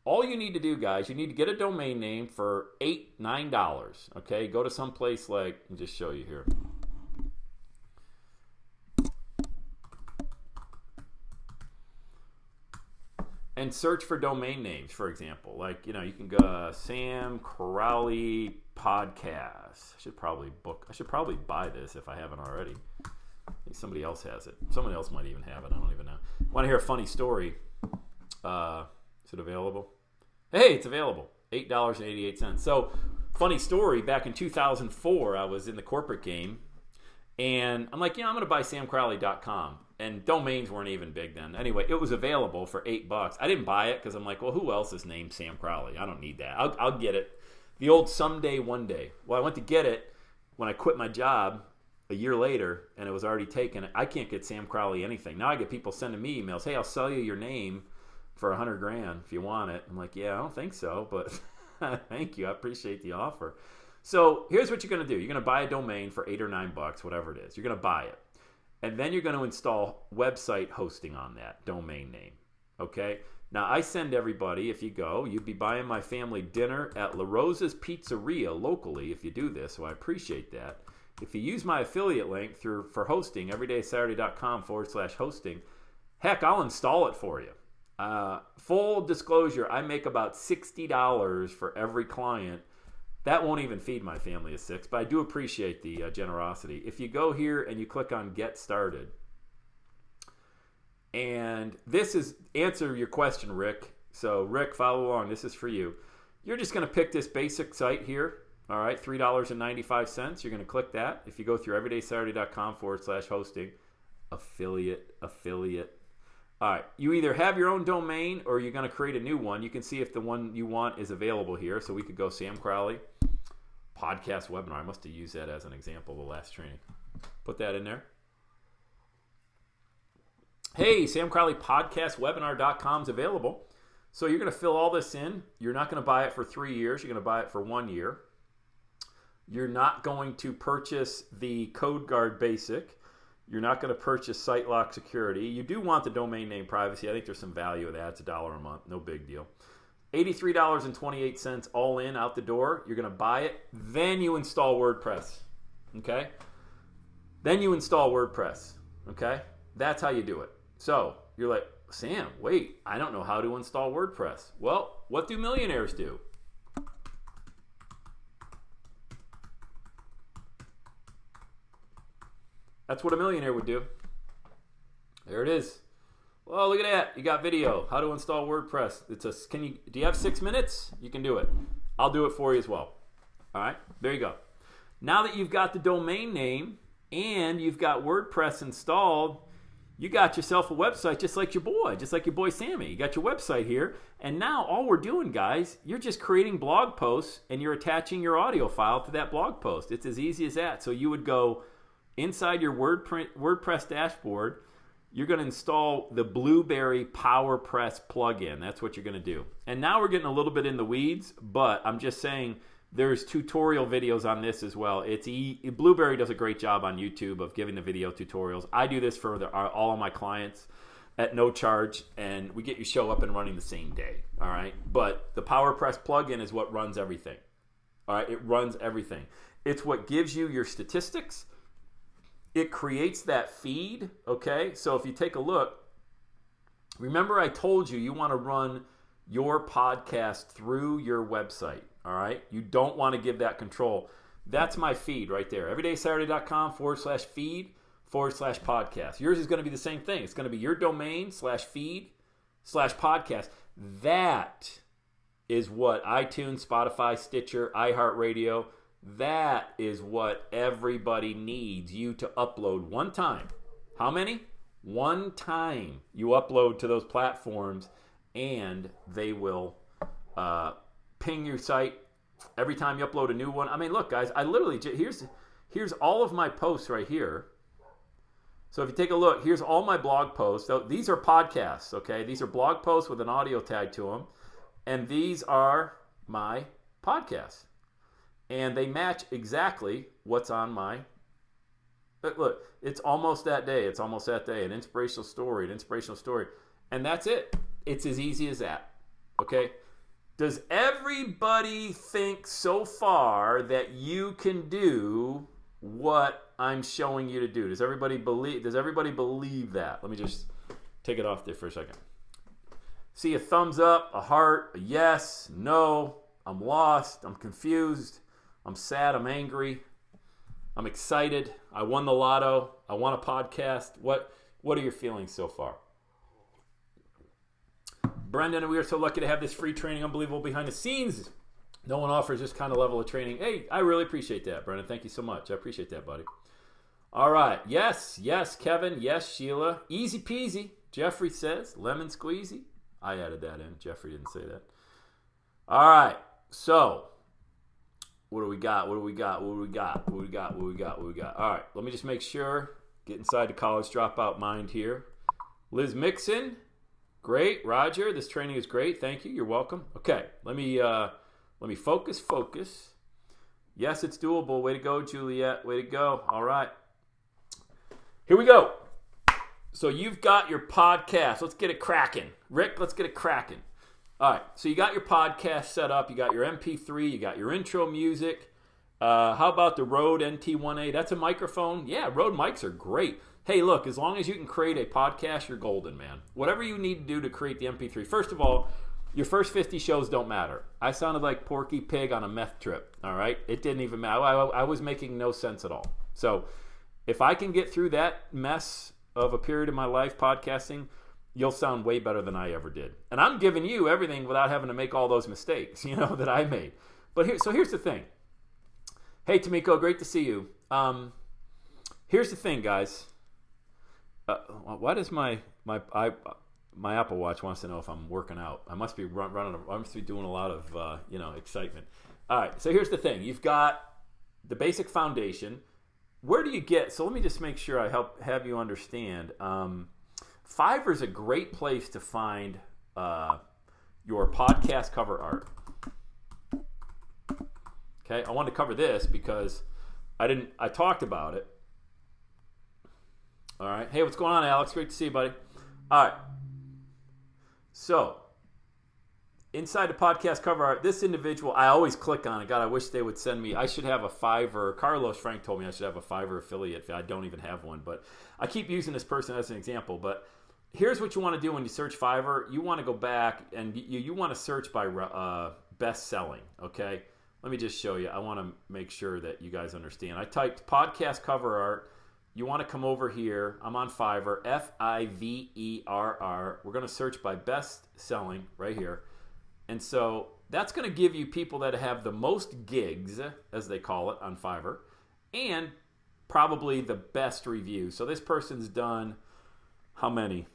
all you need to do, guys, you need to get a domain name for $8, $9, okay? Go to some place like, let me just show you here. And search for domain names, for example. Like, you know, you can go Sam Crowley Podcast. I should probably buy this if I haven't already. I think somebody else has it. Someone else might even have it. I don't even know. Want to hear a funny story? Is it available? Hey, it's available. $8.88. So, funny story. Back in 2004, I was in the corporate game. And I'm like, I'm going to buy samcrowley.com. And domains weren't even big then. Anyway, it was available for $8. I didn't buy it because I'm like, well, who else is named Sam Crowley? I don't need that. I'll get it. The old someday, one day. Well, I went to get it when I quit my job a year later, and it was already taken. I can't get Sam Crowley anything. Now I get people sending me emails. Hey, I'll sell you your name for $100,000 if you want it. I'm like, yeah, I don't think so, but thank you. I appreciate the offer. So here's what you're going to do. You're going to buy a domain for $8 or $9, whatever it is. You're going to buy it. And then you're going to install website hosting on that domain name. Okay? Now, I send everybody, if you go, you'd be buying my family dinner at La Rosa's Pizzeria locally if you do this, so I appreciate that. If you use my affiliate link for hosting, everydaysaturday.com/hosting, heck, I'll install it for you. Full disclosure, I make about $60 for every client. That won't even feed my family of 6, but I do appreciate the generosity. If you go here and you click on Get Started, and this is answer your question, Rick. So, Rick, follow along. This is for you. You're just going to pick this basic site here. All right, $3.95. You're going to click that. If you go through everydaysaturday.com/hosting, affiliate. All right, you either have your own domain or you're going to create a new one. You can see if the one you want is available here. So we could go Sam Crowley podcast webinar. I must have used that as an example of the last training. Put that in there. Hey, Sam Crowley podcast webinar.com is available. So you're going to fill all this in. You're not going to buy it for 3 years. You're going to buy it for 1 year. You're not going to purchase the Code Guard Basic. You're not going to purchase site lock security. You do want the domain name privacy. I think there's some value in that. It's $1 a month. No big deal. $83.28 all in, out the door. You're going to buy it. Then you install WordPress. Okay? Then you install WordPress. Okay? That's how you do it. So you're like, Sam, wait, I don't know how to install WordPress. Well, what do millionaires do? That's what a millionaire would do. There it is. Well, look at that. You got video. How to install WordPress. Do you have 6 minutes? You can do it. I'll do it for you as well. All right. There you go. Now that you've got the domain name and you've got WordPress installed, you got yourself a website just like your boy Sammy. You got your website here. And now all we're doing, guys, you're just creating blog posts and you're attaching your audio file to that blog post. It's as easy as that. So you would go inside your WordPress dashboard. You're going to install the Blueberry PowerPress plugin. That's what you're going to do. And now we're getting a little bit in the weeds, but I'm just saying there's tutorial videos on this as well. Blueberry does a great job on YouTube of giving the video tutorials. I do this for all of my clients at no charge, and we get you show up and running the same day. All right. But the PowerPress plugin is what runs everything. All right. It runs everything. It's what gives you your statistics. It creates that feed, okay? So if you take a look, remember I told you want to run your podcast through your website, all right? You don't want to give that control. That's my feed right there, everydaysaturday.com/feed/podcast. Yours is going to be the same thing. It's going to be your domain /feed/podcast. That is what iTunes, Spotify, Stitcher, iHeartRadio, that is what everybody needs you to upload one time. How many? One time you upload to those platforms, and they will ping your site every time you upload a new one. I mean, look, guys, I literally, here's all of my posts right here. So if you take a look, here's all my blog posts. So these are podcasts, okay? These are blog posts with an audio tag to them, and these are my podcasts. And they match exactly what's on my... Look, it's almost that day. It's almost that day. An inspirational story. And that's it. It's as easy as that. Okay? Does everybody think so far that you can do what I'm showing you to do? Does everybody believe that? Let me just take it off there for a second. See a thumbs up, a heart, a yes, no, I'm lost, I'm confused. I'm sad, I'm angry, I'm excited, I won the lotto, I want a podcast. What are your feelings so far? Brendan, we are so lucky to have this free training, unbelievable behind the scenes. No one offers this kind of level of training. Hey, I really appreciate that, Brendan. Thank you so much. I appreciate that, buddy. All right. Yes, Kevin. Yes, Sheila. Easy peasy. Jeffrey says, lemon squeezy. I added that in. Jeffrey didn't say that. All right. So... What do we got? All right, let me just make sure. Get inside the college dropout mind here. Liz Mixon, great. Roger, this training is great. Thank you. You're welcome. Okay, let me focus. Yes, it's doable. Way to go, Juliet. Way to go. All right. Here we go. So you've got your podcast. Let's get it cracking. Rick, let's get it cracking. All right, so you got your podcast set up. You got your MP3. You got your intro music. How about the Rode NT1A? That's a microphone. Yeah, Rode mics are great. Hey, look, as long as you can create a podcast, you're golden, man. Whatever you need to do to create the MP3. First of all, your first 50 shows don't matter. I sounded like Porky Pig on a meth trip, all right? It didn't even matter. I was making no sense at all. So if I can get through that mess of a period of my life podcasting, you'll sound way better than I ever did. And I'm giving you everything without having to make all those mistakes, that I made. But here's the thing. Hey, Tamiko, great to see you. Here's the thing, guys. Why does my Apple Watch wants to know if I'm working out? I must be I must be doing a lot of excitement. All right. So here's the thing. You've got the basic foundation. Where do you get? So let me just make sure I have you understand. Fiverr is a great place to find your podcast cover art. Okay, I wanted to cover this because I talked about it. All right. Hey, what's going on, Alex? Great to see you, buddy. All right. So, inside the podcast cover art, this individual, I always click on it. God, I wish they would send me. I should have a Fiverr. Carlos Frank told me I should have a Fiverr affiliate. I don't even have one, but I keep using this person as an example. But here's what you want to do when you search Fiverr. You want to go back and you want to search by best selling, okay? Let me just show you. I want to make sure that you guys understand. I typed podcast cover art. You want to come over here. I'm on Fiverr, Fiverr. We're going to search by best selling right here. And so that's going to give you people that have the most gigs, as they call it, on Fiverr, and probably the best reviews. So this person's done how many?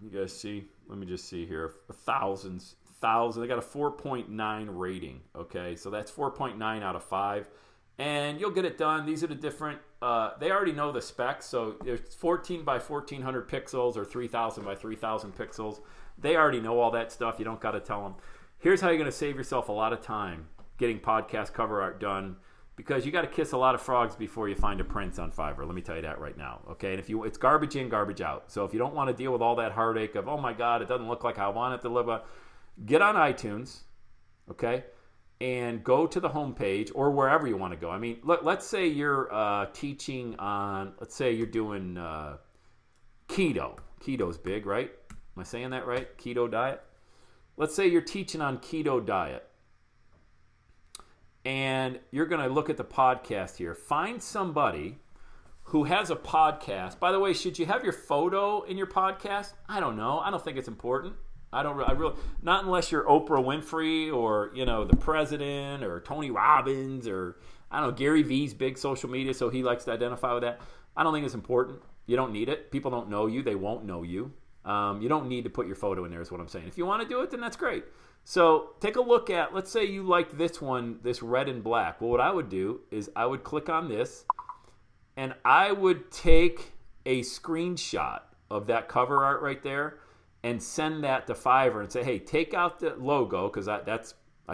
You guys see? Let me just see here. Thousands. They got a 4.9 rating. Okay, so that's 4.9 out of 5. And you'll get it done. These are the different, they already know the specs. So there's 14 by 1400 pixels or 3000 by 3000 pixels. They already know all that stuff. You don't got to tell them. Here's how you're going to save yourself a lot of time getting podcast cover art done, because you got to kiss a lot of frogs before you find a prince on Fiverr. Let me tell you that right now. Okay, and it's garbage in, garbage out. So if you don't want to deal with all that heartache of, oh my God, it doesn't look like I want it to look, get on iTunes, okay, and go to the homepage or wherever you want to go. I mean, let's say you're teaching on, let's say you're doing keto. Keto's big, right? Am I saying that right? Keto diet? Let's say you're teaching on keto diet. And you're going to look at the podcast here. Find somebody who has a podcast. By the way, should you have your photo in your podcast? I don't know. I don't think it's important. I really, not unless you're Oprah Winfrey or, the president or Tony Robbins or, I don't know, Gary Vee's big social media, so he likes to identify with that. I don't think it's important. You don't need it. People don't know you. They won't know you. You don't need to put your photo in there is what I'm saying. If you want to do it, then that's great. So take a look at, let's say you like this one, this red and black. Well, what I would do is I would click on this and I would take a screenshot of that cover art right there and send that to Fiverr and say, hey, take out the logo, because I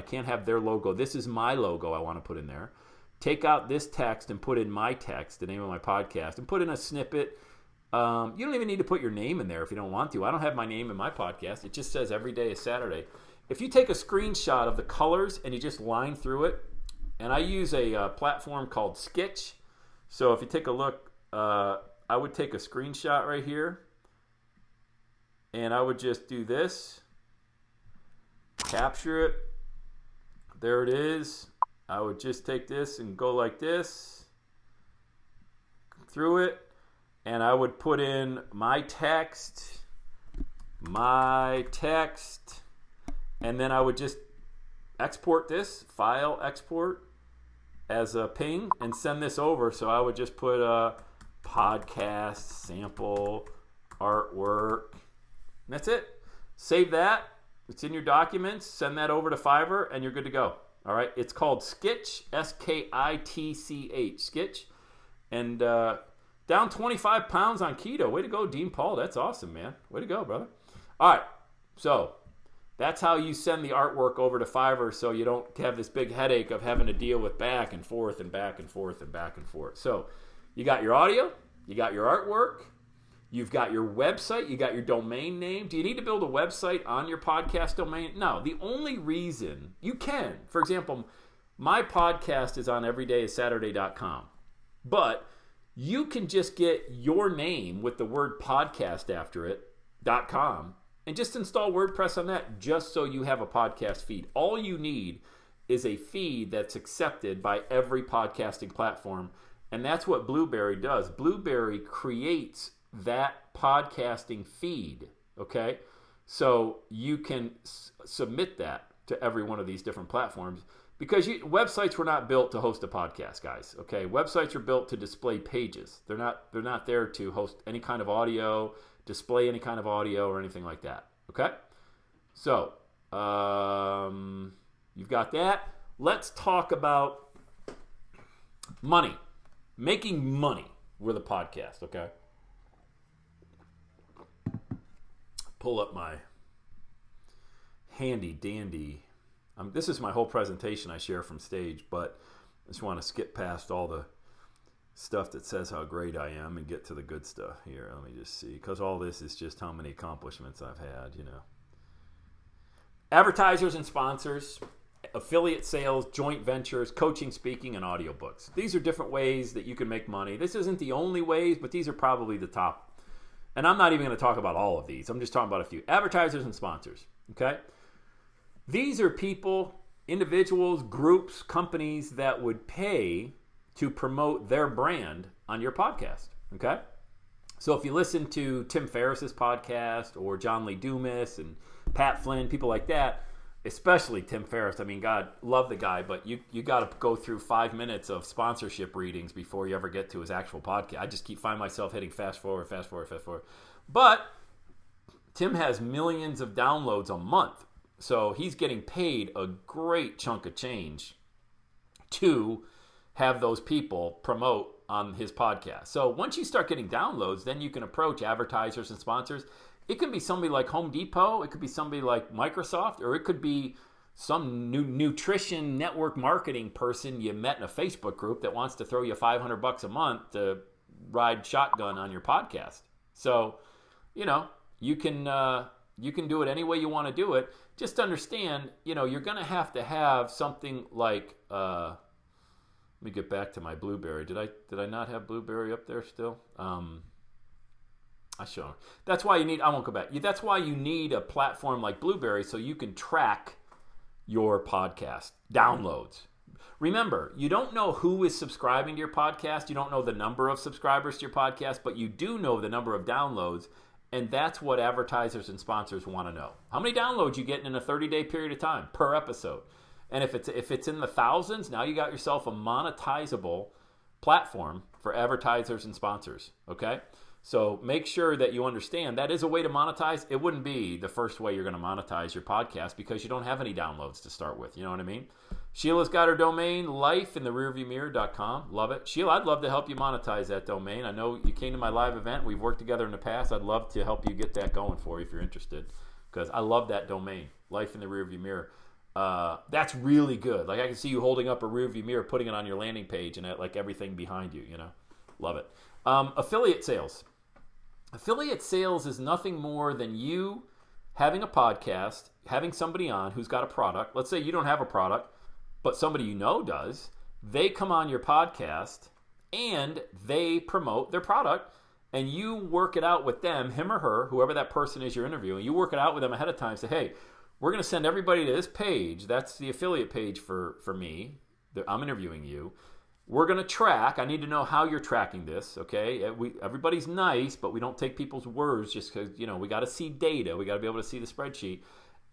can't have their logo. This is my logo I want to put in there. Take out this text and put in my text, the name of my podcast, and put in a snippet. You don't even need to put your name in there if you don't want to. I don't have my name in my podcast. It just says every day is Saturday. If you take a screenshot of the colors and you just line through it, and I use a platform called Sketch. So if you take a look, I would take a screenshot right here, and I would just do this, capture it. There it is. I would just take this and go like this through it. And I would put in my text, and then I would just export this, file export as a ping, and send this over. So I would just put a podcast sample artwork. And that's it. Save that. It's in your documents. Send that over to Fiverr, and you're good to go. All right. It's called Skitch, Skitch, Skitch, and down 25 pounds on keto. Way to go, Dean Paul. That's awesome, man. Way to go, brother. All right. So that's how you send the artwork over to Fiverr, so you don't have this big headache of having to deal with back and forth and back and forth and back and forth. So you got your audio, you got your artwork, you've got your website, you got your domain name. Do you need to build a website on your podcast domain? No. The only reason you can, for example, my podcast is on everydayissaturday.com, but you can just get your name with the word podcast after it, .com, and just install WordPress on that just so you have a podcast feed. All you need is a feed that's accepted by every podcasting platform, and that's what Blueberry does. Blueberry creates that podcasting feed, okay? So you can submit that to every one of these different platforms, because websites were not built to host a podcast, guys, okay? Websites are built to display pages. They're not there to host any kind of audio, display any kind of audio or anything like that, okay? So you've got that. Let's talk about money, making money with a podcast, okay? Pull up my handy dandy. This is my whole presentation I share from stage, but I just want to skip past all the stuff that says how great I am and get to the good stuff here. Let me just see, because all this is just how many accomplishments I've had, Advertisers and sponsors, affiliate sales, joint ventures, coaching, speaking, and audiobooks. These are different ways that you can make money. This isn't the only ways, but these are probably the top. And I'm not even going to talk about all of these. I'm just talking about a few. Advertisers and sponsors, okay? These are people, individuals, groups, companies that would pay to promote their brand on your podcast, okay? So if you listen to Tim Ferriss's podcast or John Lee Dumas and Pat Flynn, people like that, especially Tim Ferriss, I mean, God, love the guy, but you got to go through 5 minutes of sponsorship readings before you ever get to his actual podcast. I just keep finding myself hitting fast forward. But Tim has millions of downloads a month, so he's getting paid a great chunk of change to have those people promote on his podcast. So once you start getting downloads, then you can approach advertisers and sponsors. It could be somebody like Home Depot, it could be somebody like Microsoft, or it could be some new nutrition network marketing person you met in a Facebook group that wants to throw you $500 a month to ride shotgun on your podcast. So, you can do it any way you want to do it. Just understand, you're going to have something like, let me get back to my Blueberry. Did I not have Blueberry up there still? I show. That's why you need, I won't go back. That's why you need a platform like Blueberry so you can track your podcast downloads. Remember, you don't know who is subscribing to your podcast. You don't know the number of subscribers to your podcast, but you do know the number of downloads, and that's what advertisers and sponsors want to know. How many downloads you getting in a 30-day period of time per episode? And if it's in the thousands, now you got yourself a monetizable platform for advertisers and sponsors, okay? So make sure that you understand that is a way to monetize. It wouldn't be the first way you're going to monetize your podcast because you don't have any downloads to start with. You know what I mean? Sheila's got her domain, lifeintherearviewmirror.com. Love it. Sheila, I'd love to help you monetize that domain. I know you came to my live event. We've worked together in the past. I'd love to help you get that going for you if you're interested because I love that domain, Life in the Rearview Mirror. That's really good. Like I can see you holding up a rearview mirror, putting it on your landing page and like everything behind you, Love it. Affiliate sales. Affiliate sales is nothing more than you having a podcast, having somebody on who's got a product. Let's say you don't have a product, but somebody you know does. They come on your podcast and they promote their product and you work it out with them, him or her, whoever that person is you're interviewing. You work it out with them ahead of time. Say, hey, we're going to send everybody to this page. That's the affiliate page for me. I'm interviewing you. We're going to track. I need to know how you're tracking this, okay? Everybody's nice, but we don't take people's words just because, we got to see data. We got to be able to see the spreadsheet.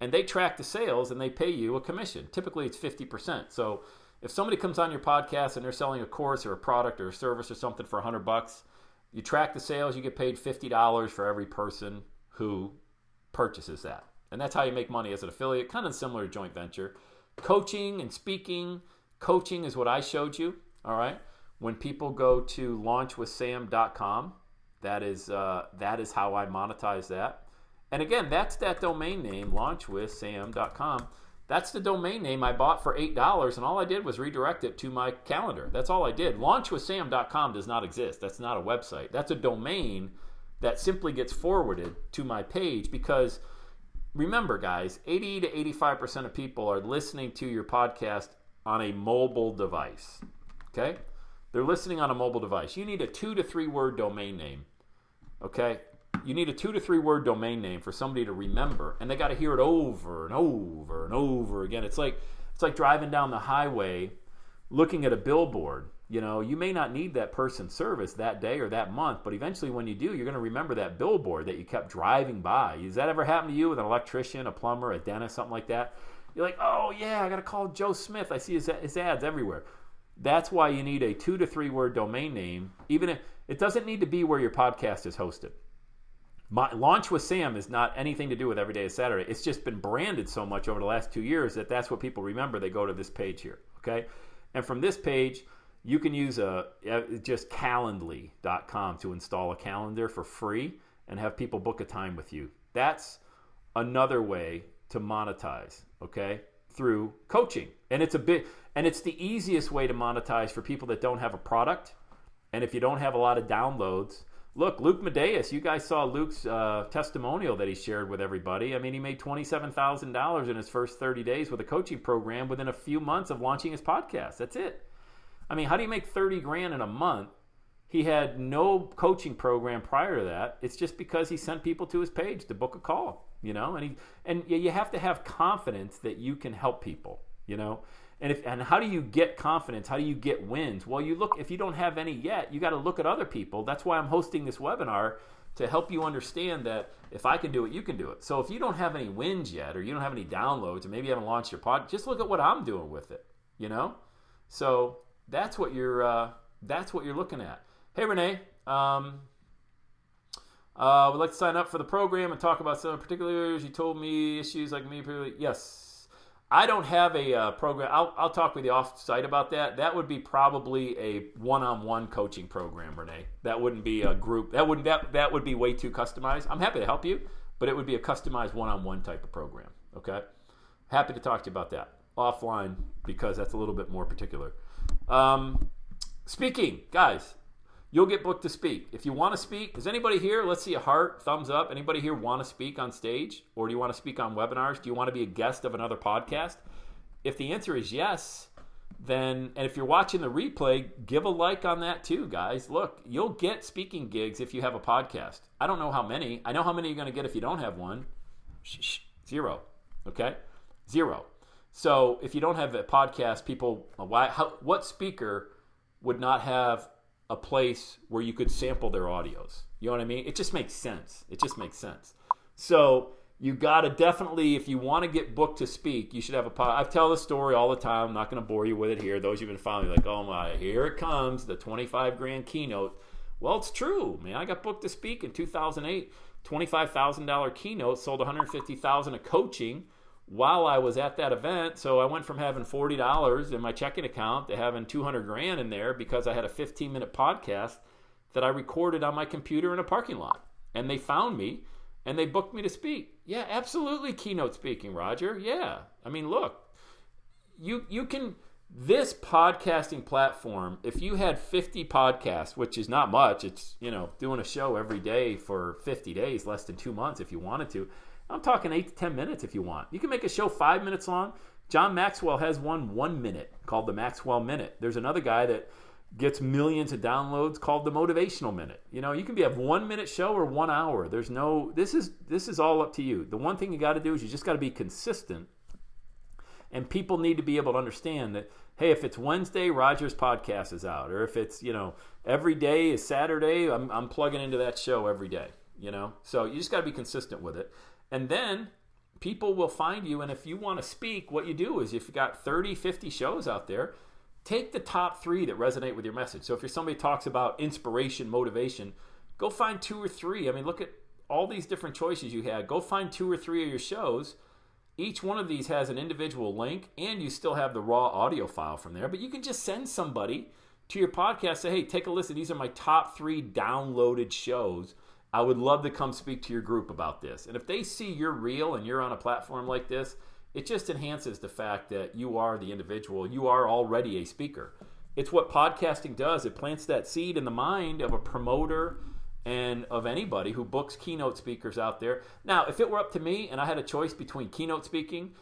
And they track the sales and they pay you a commission. Typically, it's 50%. So if somebody comes on your podcast and they're selling a course or a product or a service or something for $100, you track the sales, you get paid $50 for every person who purchases that. And that's how you make money as an affiliate, kind of similar to joint venture. Coaching and speaking. Coaching is what I showed you. All right. When people go to launchwithsam.com, that is how I monetize that. And again, that's that domain name, launchwithsam.com. That's the domain name I bought for $8, and all I did was redirect it to my calendar. That's all I did. Launchwithsam.com does not exist. That's not a website. That's a domain that simply gets forwarded to my page because remember, guys, 80 to 85% of people are listening to your podcast on a mobile device. Okay? They're listening on a mobile device. You need a 2 to 3 word domain name. Okay? You need a 2 to 3 word domain name for somebody to remember, and they got to hear it over and over and over again. It's like driving down the highway looking at a billboard. You may not need that person's service that day or that month, but eventually when you do, you're going to remember that billboard that you kept driving by. Does that ever happen to you with an electrician, a plumber, a dentist, something like that? You're like, oh yeah, I got to call Joe Smith. I see his ads everywhere. That's why you need a 2 to 3 word domain name. Even if it doesn't need to be where your podcast is hosted. My Launch with Sam is not anything to do with Every Day is Saturday. It's just been branded so much over the last 2 years that that's what people remember. They go to this page here, okay? And from this page, you can use just Calendly.com to install a calendar for free and have people book a time with you. That's another way to monetize, okay? Through coaching. And it's the easiest way to monetize for people that don't have a product And if you don't have a lot of downloads, look, Luke Medeus, you guys saw Luke's testimonial that he shared with everybody. I mean, he made $27,000 in his first 30 days with a coaching program within a few months of launching his podcast. That's it. I mean, how do you make 30 grand in a month? He had no coaching program prior to that. It's just because he sent people to his page to book a call, you know, and you have to have confidence that you can help people, you know. And how do you get confidence? How do you get wins? Well, you look, if you don't have any yet, you got to look at other people. That's why I'm hosting this webinar, to help you understand that if I can do it, you can do it. So if you don't have any wins yet, or you don't have any downloads, or maybe you haven't launched your pod, just look at what I'm doing with it, you know. So that's what you're looking at. Hey, Renee, would like to sign up for the program and talk about some particulars. You told me issues like me. Yes, I don't have a program. I'll talk with you off site about that. That would be probably a one-on-one coaching program, Renee. That wouldn't be a group. That would be way too customized. I'm happy to help you, but it would be a customized one-on-one type of program. Okay, happy to talk to you about that offline, because that's a little bit more particular. Speaking, guys. You'll get booked to speak. If you want to speak, is anybody here? Let's see a heart, thumbs up. Anybody here want to speak on stage? Or do you want to speak on webinars? Do you want to be a guest of another podcast? If the answer is yes, then, and if you're watching the replay, give a like on that too, guys. Look, you'll get speaking gigs if you have a podcast. I don't know how many. I know how many you're going to get if you don't have one. Zero. Okay? Zero. So if you don't have a podcast, what speaker would not have a place where you could sample their audios? You know what I mean? It just makes sense. So you got to definitely, if you want to get booked to speak, you should have a pod. I tell this story all the time. I'm not going to bore you with it here. Those who've been following me, like, oh my, here it comes, the 25 grand keynote. Well, it's true, man. I got booked to speak in 2008, $25,000 keynote, sold $150,000 of coaching while I was at that event. So I went from having $40 in my checking account to having 200 grand in there, because I had a 15-minute podcast that I recorded on my computer in a parking lot. And they found me and they booked me to speak. Yeah, absolutely. Keynote speaking, Roger. Yeah. I mean, look, you can, this podcasting platform, if you had 50 podcasts, which is not much, it's, you know, doing a show every day for 50 days, less than 2 months if you wanted to. I'm talking 8 to 10 minutes if you want. You can make a show 5 minutes long. John Maxwell has 1 minute called the Maxwell Minute. There's another guy that gets millions of downloads called the Motivational Minute. You know, you can have 1 minute show or 1 hour. There's no, this is all up to you. The one thing you got to do is you just got to be consistent. And people need to be able to understand that, hey, if it's Wednesday, Roger's podcast is out. Or if it's, you know, every day is Saturday, I'm plugging into that show every day, you know. So you just got to be consistent with it. And then people will find you. And if you want to speak, what you do is, if you've got 30, 50 shows out there, take the top 3 that resonate with your message. So if you're somebody who talks about inspiration, motivation, go find 2 or 3. I mean, look at all these different choices you had. Go find 2 or 3 of your shows. Each one of these has an individual link, and you still have the raw audio file from there. But you can just send somebody to your podcast, say, hey, take a listen. These are my top 3 downloaded shows. I would love to come speak to your group about this. And if they see you're real and you're on a platform like this, it just enhances the fact that you are the individual. You are already a speaker. It's what podcasting does. It plants that seed in the mind of a promoter and of anybody who books keynote speakers out there. Now, if it were up to me and I had a choice between keynote speaking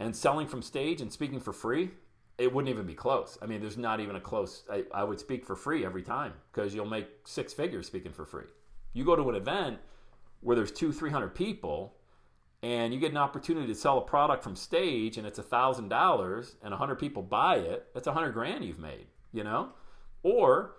and selling from stage and speaking for free, it wouldn't even be close. I mean, there's not even a close. I would speak for free every time, because you'll make 6 figures speaking for free. You go to an event where there's 200-300 people, and you get an opportunity to sell a product from stage, and it's $1,000, and 100 people buy it. That's 100 grand you've made, you know? Or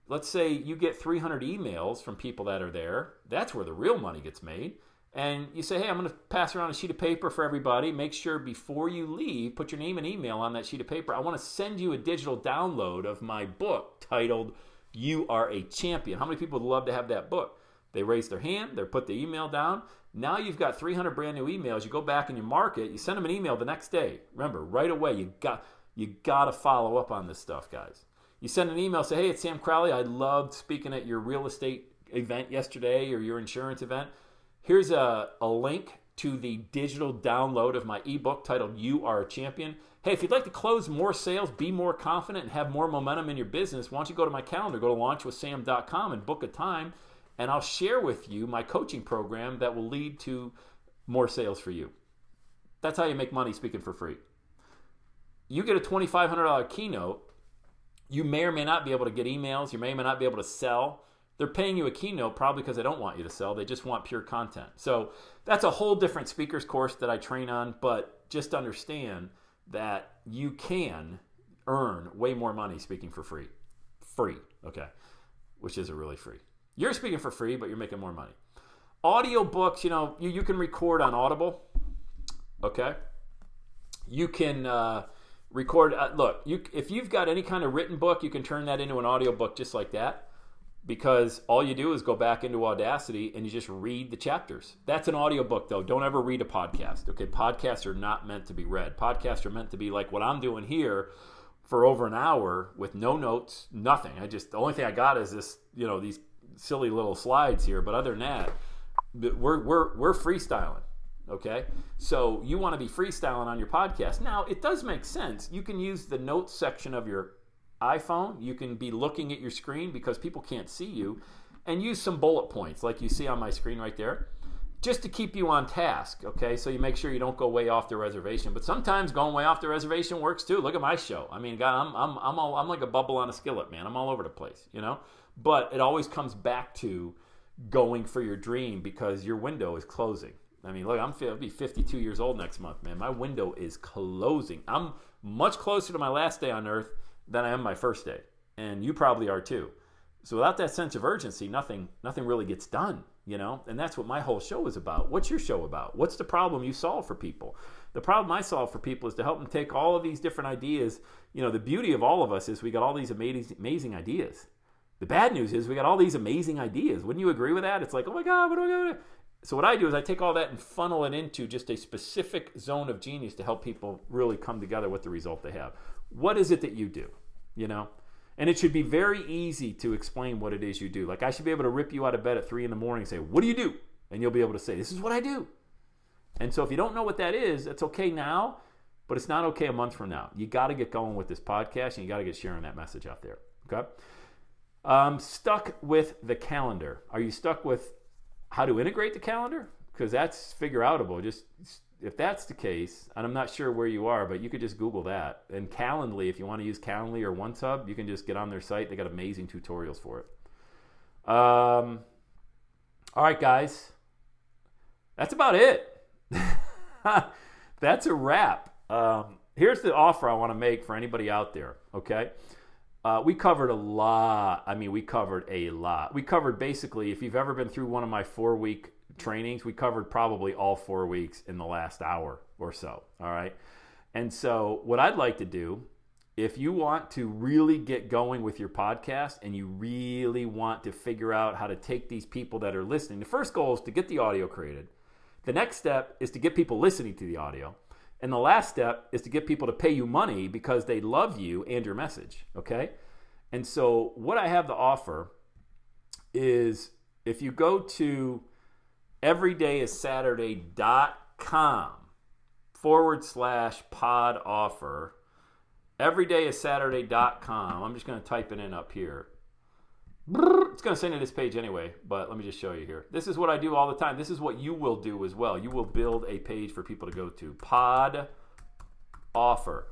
let's say you get 300 emails from people that are there. That's where the real money gets made. And you say, hey, I'm going to pass around a sheet of paper for everybody. Make sure before you leave, put your name and email on that sheet of paper. I want to send you a digital download of my book titled You Are a Champion. How many people would love to have that book? They raise their hand, they put the email down. Now you've got 300 brand new emails. You go back and you mark it. You send them an email the next day. Remember, right away, you got to follow up on this stuff, guys. You send an email, say, hey, it's Sam Crowley. I loved speaking at your real estate event yesterday, or your insurance event. Here's a link to the digital download of my ebook titled You Are a Champion. Hey, if you'd like to close more sales, be more confident, and have more momentum in your business, why don't you go to my calendar, go to launchwithsam.com and book a time, and I'll share with you my coaching program that will lead to more sales for you. That's how you make money speaking for free. You get a $2,500 keynote, you may or may not be able to get emails, you may or may not be able to sell. They're paying you a keynote probably because they don't want you to sell. They just want pure content. So that's a whole different speaker's course that I train on, but just understand that you can earn way more money speaking for free. Free, okay, which isn't really free. You're speaking for free, but you're making more money. Audio books, you can record on Audible, okay? You can record, if you've got any kind of written book, you can turn that into an audio book just like that, because all you do is go back into Audacity and you just read the chapters. That's an audio book, though. Don't ever read a podcast, okay? Podcasts are not meant to be read. Podcasts are meant to be like what I'm doing here for over an hour with no notes, nothing. The only thing I got is this, these silly little slides here, but other than that, we're freestyling. Okay, so you want to be freestyling on your podcast. Now, it does make sense. You can use the notes section of your iPhone. You can be looking at your screen because people can't see you, and use some bullet points like you see on my screen right there, just to keep you on task. Okay, so you make sure you don't go way off the reservation. But sometimes going way off the reservation works too. Look at my show. I mean, God, I'm like a bubble on a skillet, man. I'm all over the place, But it always comes back to going for your dream because your window is closing. I mean, look, I'll be 52 years old next month, man. My window is closing. I'm much closer to my last day on earth than I am my first day. And you probably are too. So without that sense of urgency, nothing really gets done, And that's what my whole show is about. What's your show about? What's the problem you solve for people? The problem I solve for people is to help them take all of these different ideas. The beauty of all of us is we got all these amazing ideas. The bad news is we got all these amazing ideas. Wouldn't you agree with that? It's like, oh my God, what do I do? So what I do is I take all that and funnel it into just a specific zone of genius to help people really come together with the result they have. What is it that you do? And it should be very easy to explain what it is you do. Like I should be able to rip you out of bed at 3 a.m. and say, what do you do? And you'll be able to say, this is what I do. And so if you don't know what that is, that's okay now, but it's not okay a month from now. You got to get going with this podcast and you got to get sharing that message out there. Okay? Stuck with the calendar. Are you stuck with how to integrate the calendar? Because that's figure outable. Just if that's the case, and I'm not sure where you are, but you could just Google that. And Calendly, if you want to use Calendly or OneSub, you can just get on their site. They got amazing tutorials for it. All right, guys. That's about it. That's a wrap. Here's the offer I want to make for anybody out there, okay? We covered a lot. We covered a lot. We covered basically, if you've ever been through one of my 4-week trainings, we covered probably all 4 weeks in the last hour or so, all right? And so what I'd like to do, if you want to really get going with your podcast and you really want to figure out how to take these people that are listening, the first goal is to get the audio created. The next step is to get people listening to the audio. And the last step is to get people to pay you money because they love you and your message, okay? And so what I have to offer is if you go to everydayissaturday.com/pod offer, everydayissaturday.com, I'm just going to type it in up here. It's going to send you this page anyway, but let me just show you here. This is what I do all the time. This is what you will do as well. You will build a page for people to go to. Pod offer.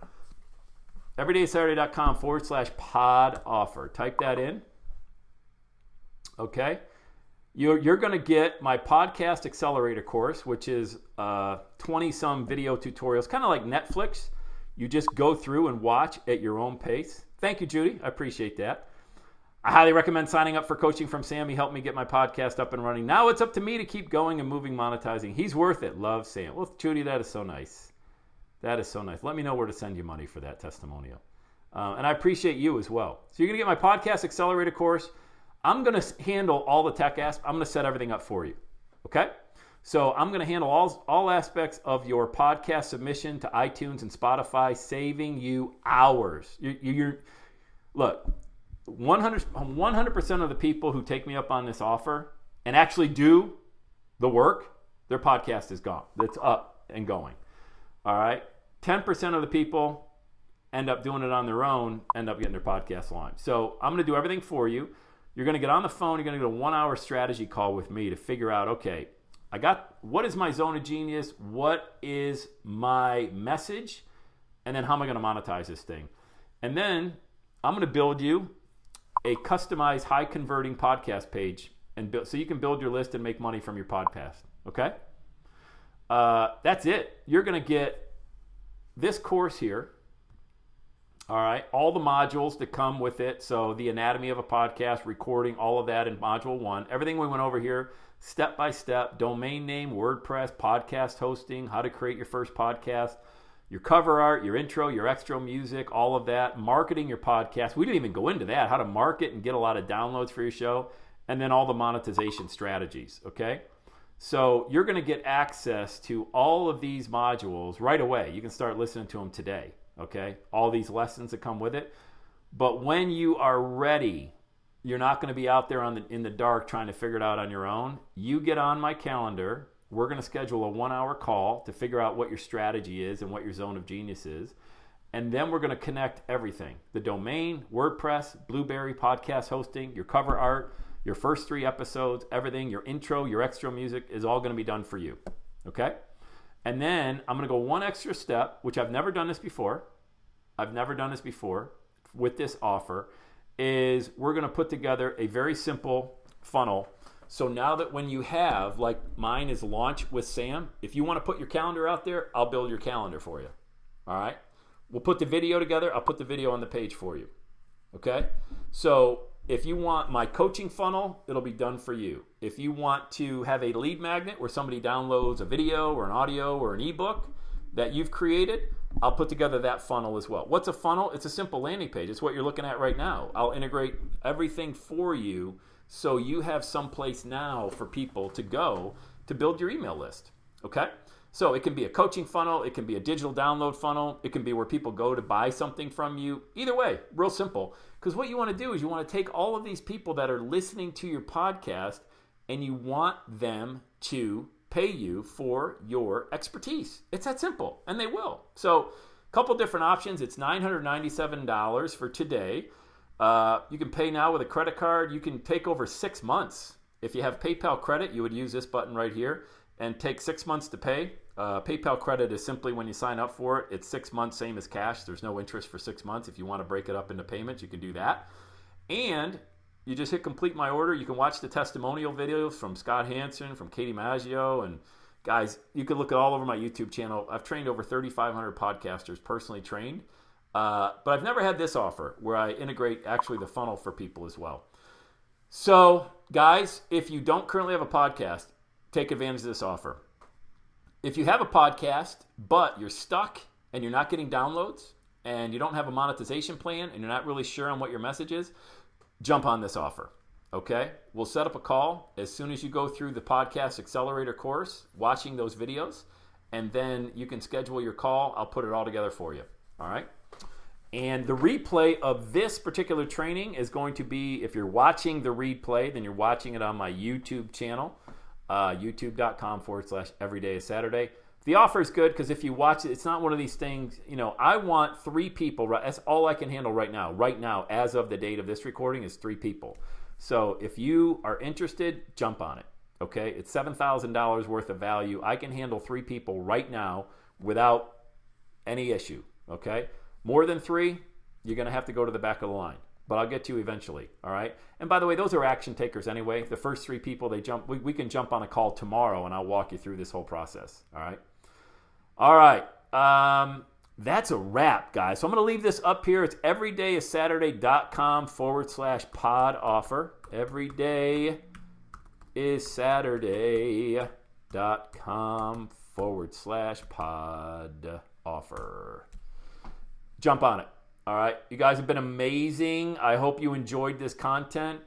everydaysaturday.com/pod offer. Type that in. Okay. You're going to get my podcast accelerator course, which is 20-some video tutorials, kind of like Netflix. You just go through and watch at your own pace. Thank you, Judy. I appreciate that. I highly recommend signing up for coaching from Sam. He helped me get my podcast up and running. Now it's up to me to keep going and moving, monetizing. He's worth it. Love Sam. Well, Judy, that is so nice. That is so nice. Let me know where to send you money for that testimonial. And I appreciate you as well. So you're going to get my podcast accelerator course. I'm going to handle all the tech aspects. I'm going to set everything up for you. Okay? So I'm going to handle all aspects of your podcast submission to iTunes and Spotify, saving you hours. Look, 100% of the people who take me up on this offer and actually do the work, their podcast is gone. It's up and going. All right. 10% of the people end up doing it on their own, end up getting their podcast launched. So I'm going to do everything for you. You're going to get on the phone. You're going to get a 1-hour strategy call with me to figure out, okay, what is my zone of genius? What is my message? And then how am I going to monetize this thing? And then I'm going to build you a customized, high converting podcast page so you can build your list and make money from your podcast. Okay? That's it. You're going to get this course here. All right. All the modules that come with it. So the anatomy of a podcast, recording, all of that in module 1. Everything we went over here, step by step, domain name, WordPress, podcast hosting, how to create your first podcast, your cover art, your intro, your extra music, all of that, marketing your podcast. We didn't even go into that, how to market and get a lot of downloads for your show, and then all the monetization strategies, okay? So you're going to get access to all of these modules right away. You can start listening to them today, okay? All these lessons that come with it. But when you are ready, you're not going to be out there in the dark trying to figure it out on your own. You get on my calendar. We're going to schedule a 1-hour call to figure out what your strategy is and what your zone of genius is. And then we're going to connect everything. The domain, WordPress, Blueberry, podcast hosting, your cover art, your first 3 episodes, everything, your intro, your extra music is all going to be done for you. Okay? And then I'm going to go one extra step, which I've never done this before. With this offer, is we're going to put together a very simple funnel. So now that when you have, like mine is Launch with Sam, if you want to put your calendar out there, I'll build your calendar for you. All right? We'll put the video together. I'll put the video on the page for you. Okay? So if you want my coaching funnel, it'll be done for you. If you want to have a lead magnet where somebody downloads a video or an audio or an ebook that you've created, I'll put together that funnel as well. What's a funnel? It's a simple landing page. It's what you're looking at right now. I'll integrate everything for you so you have some place now for people to go to build your email list. Okay? So it can be a coaching funnel. It can be a digital download funnel. It can be where people go to buy something from you. Either way, real simple. Because what you want to do is you want to take all of these people that are listening to your podcast and you want them to pay you for your expertise. It's that simple, and they will. So a couple different options. It's $997 for today. You can pay now with a credit card. You can take over 6 months. If you have PayPal credit, you would use this button right here and take 6 months to pay. PayPal credit is simply when you sign up for it, it's 6 months, same as cash. There's no interest for 6 months. If you want to break it up into payments, you can do that. And you just hit complete my order. You can watch the testimonial videos from Scott Hansen, from Katie Maggio, and guys, you can look at all over my YouTube channel. I've trained over 3,500 podcasters, personally trained. But I've never had this offer where I integrate actually the funnel for people as well. So, guys, if you don't currently have a podcast, take advantage of this offer. If you have a podcast, but you're stuck and you're not getting downloads and you don't have a monetization plan and you're not really sure on what your message is, jump on this offer. Okay? We'll set up a call as soon as you go through the Podcast Accelerator course, watching those videos, and then you can schedule your call. I'll put it all together for you. All right? And the replay of this particular training is going to be, if you're watching the replay, then you're watching it on my YouTube channel, youtube.com/everydayissaturday. The offer is good because if you watch it, it's not one of these things, I want 3 people. That's all I can handle right now. Right now, as of the date of this recording, is 3 people. So if you are interested, jump on it. Okay? It's $7,000 worth of value. I can handle 3 people right now without any issue. Okay? More than 3, you're going to have to go to the back of the line. But I'll get to you eventually, all right? And by the way, those are action takers anyway. The first 3 people, we can jump on a call tomorrow, and I'll walk you through this whole process, all right? All right. That's a wrap, guys. So I'm going to leave this up here. It's everydayissaturday.com/pod offer. everydayissaturday.com/pod offer. Jump on it. All right. You guys have been amazing. I hope you enjoyed this content.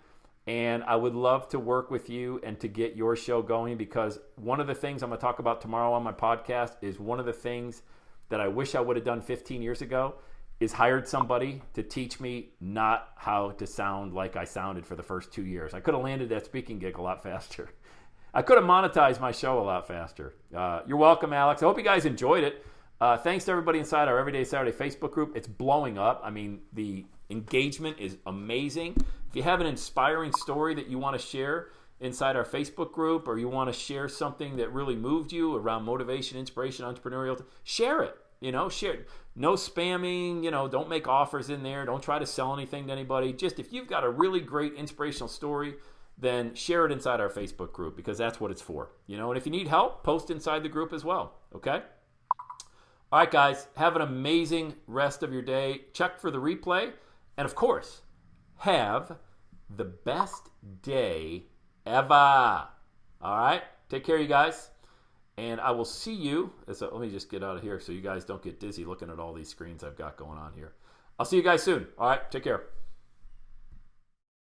And I would love to work with you and to get your show going, because one of the things I'm going to talk about tomorrow on my podcast is one of the things that I wish I would have done 15 years ago is hired somebody to teach me not how to sound like I sounded for the first 2 years. I could have landed that speaking gig a lot faster. I could have monetized my show a lot faster. You're welcome, Alex. I hope you guys enjoyed it. Thanks to everybody inside our Everyday Saturday Facebook group. It's blowing up. I mean, the engagement is amazing. If you have an inspiring story that you want to share inside our Facebook group, or you want to share something that really moved you around motivation, inspiration, entrepreneurial, share it. Share it. No spamming. Don't make offers in there. Don't try to sell anything to anybody. Just if you've got a really great inspirational story, then share it inside our Facebook group, because that's what it's for. And if you need help, post inside the group as well. Okay? All right, guys, have an amazing rest of your day. Check for the replay. And of course, have the best day ever. All right? Take care, you guys. And I will see you. Let me just get out of here so you guys don't get dizzy looking at all these screens I've got going on here. I'll see you guys soon. All right? Take care.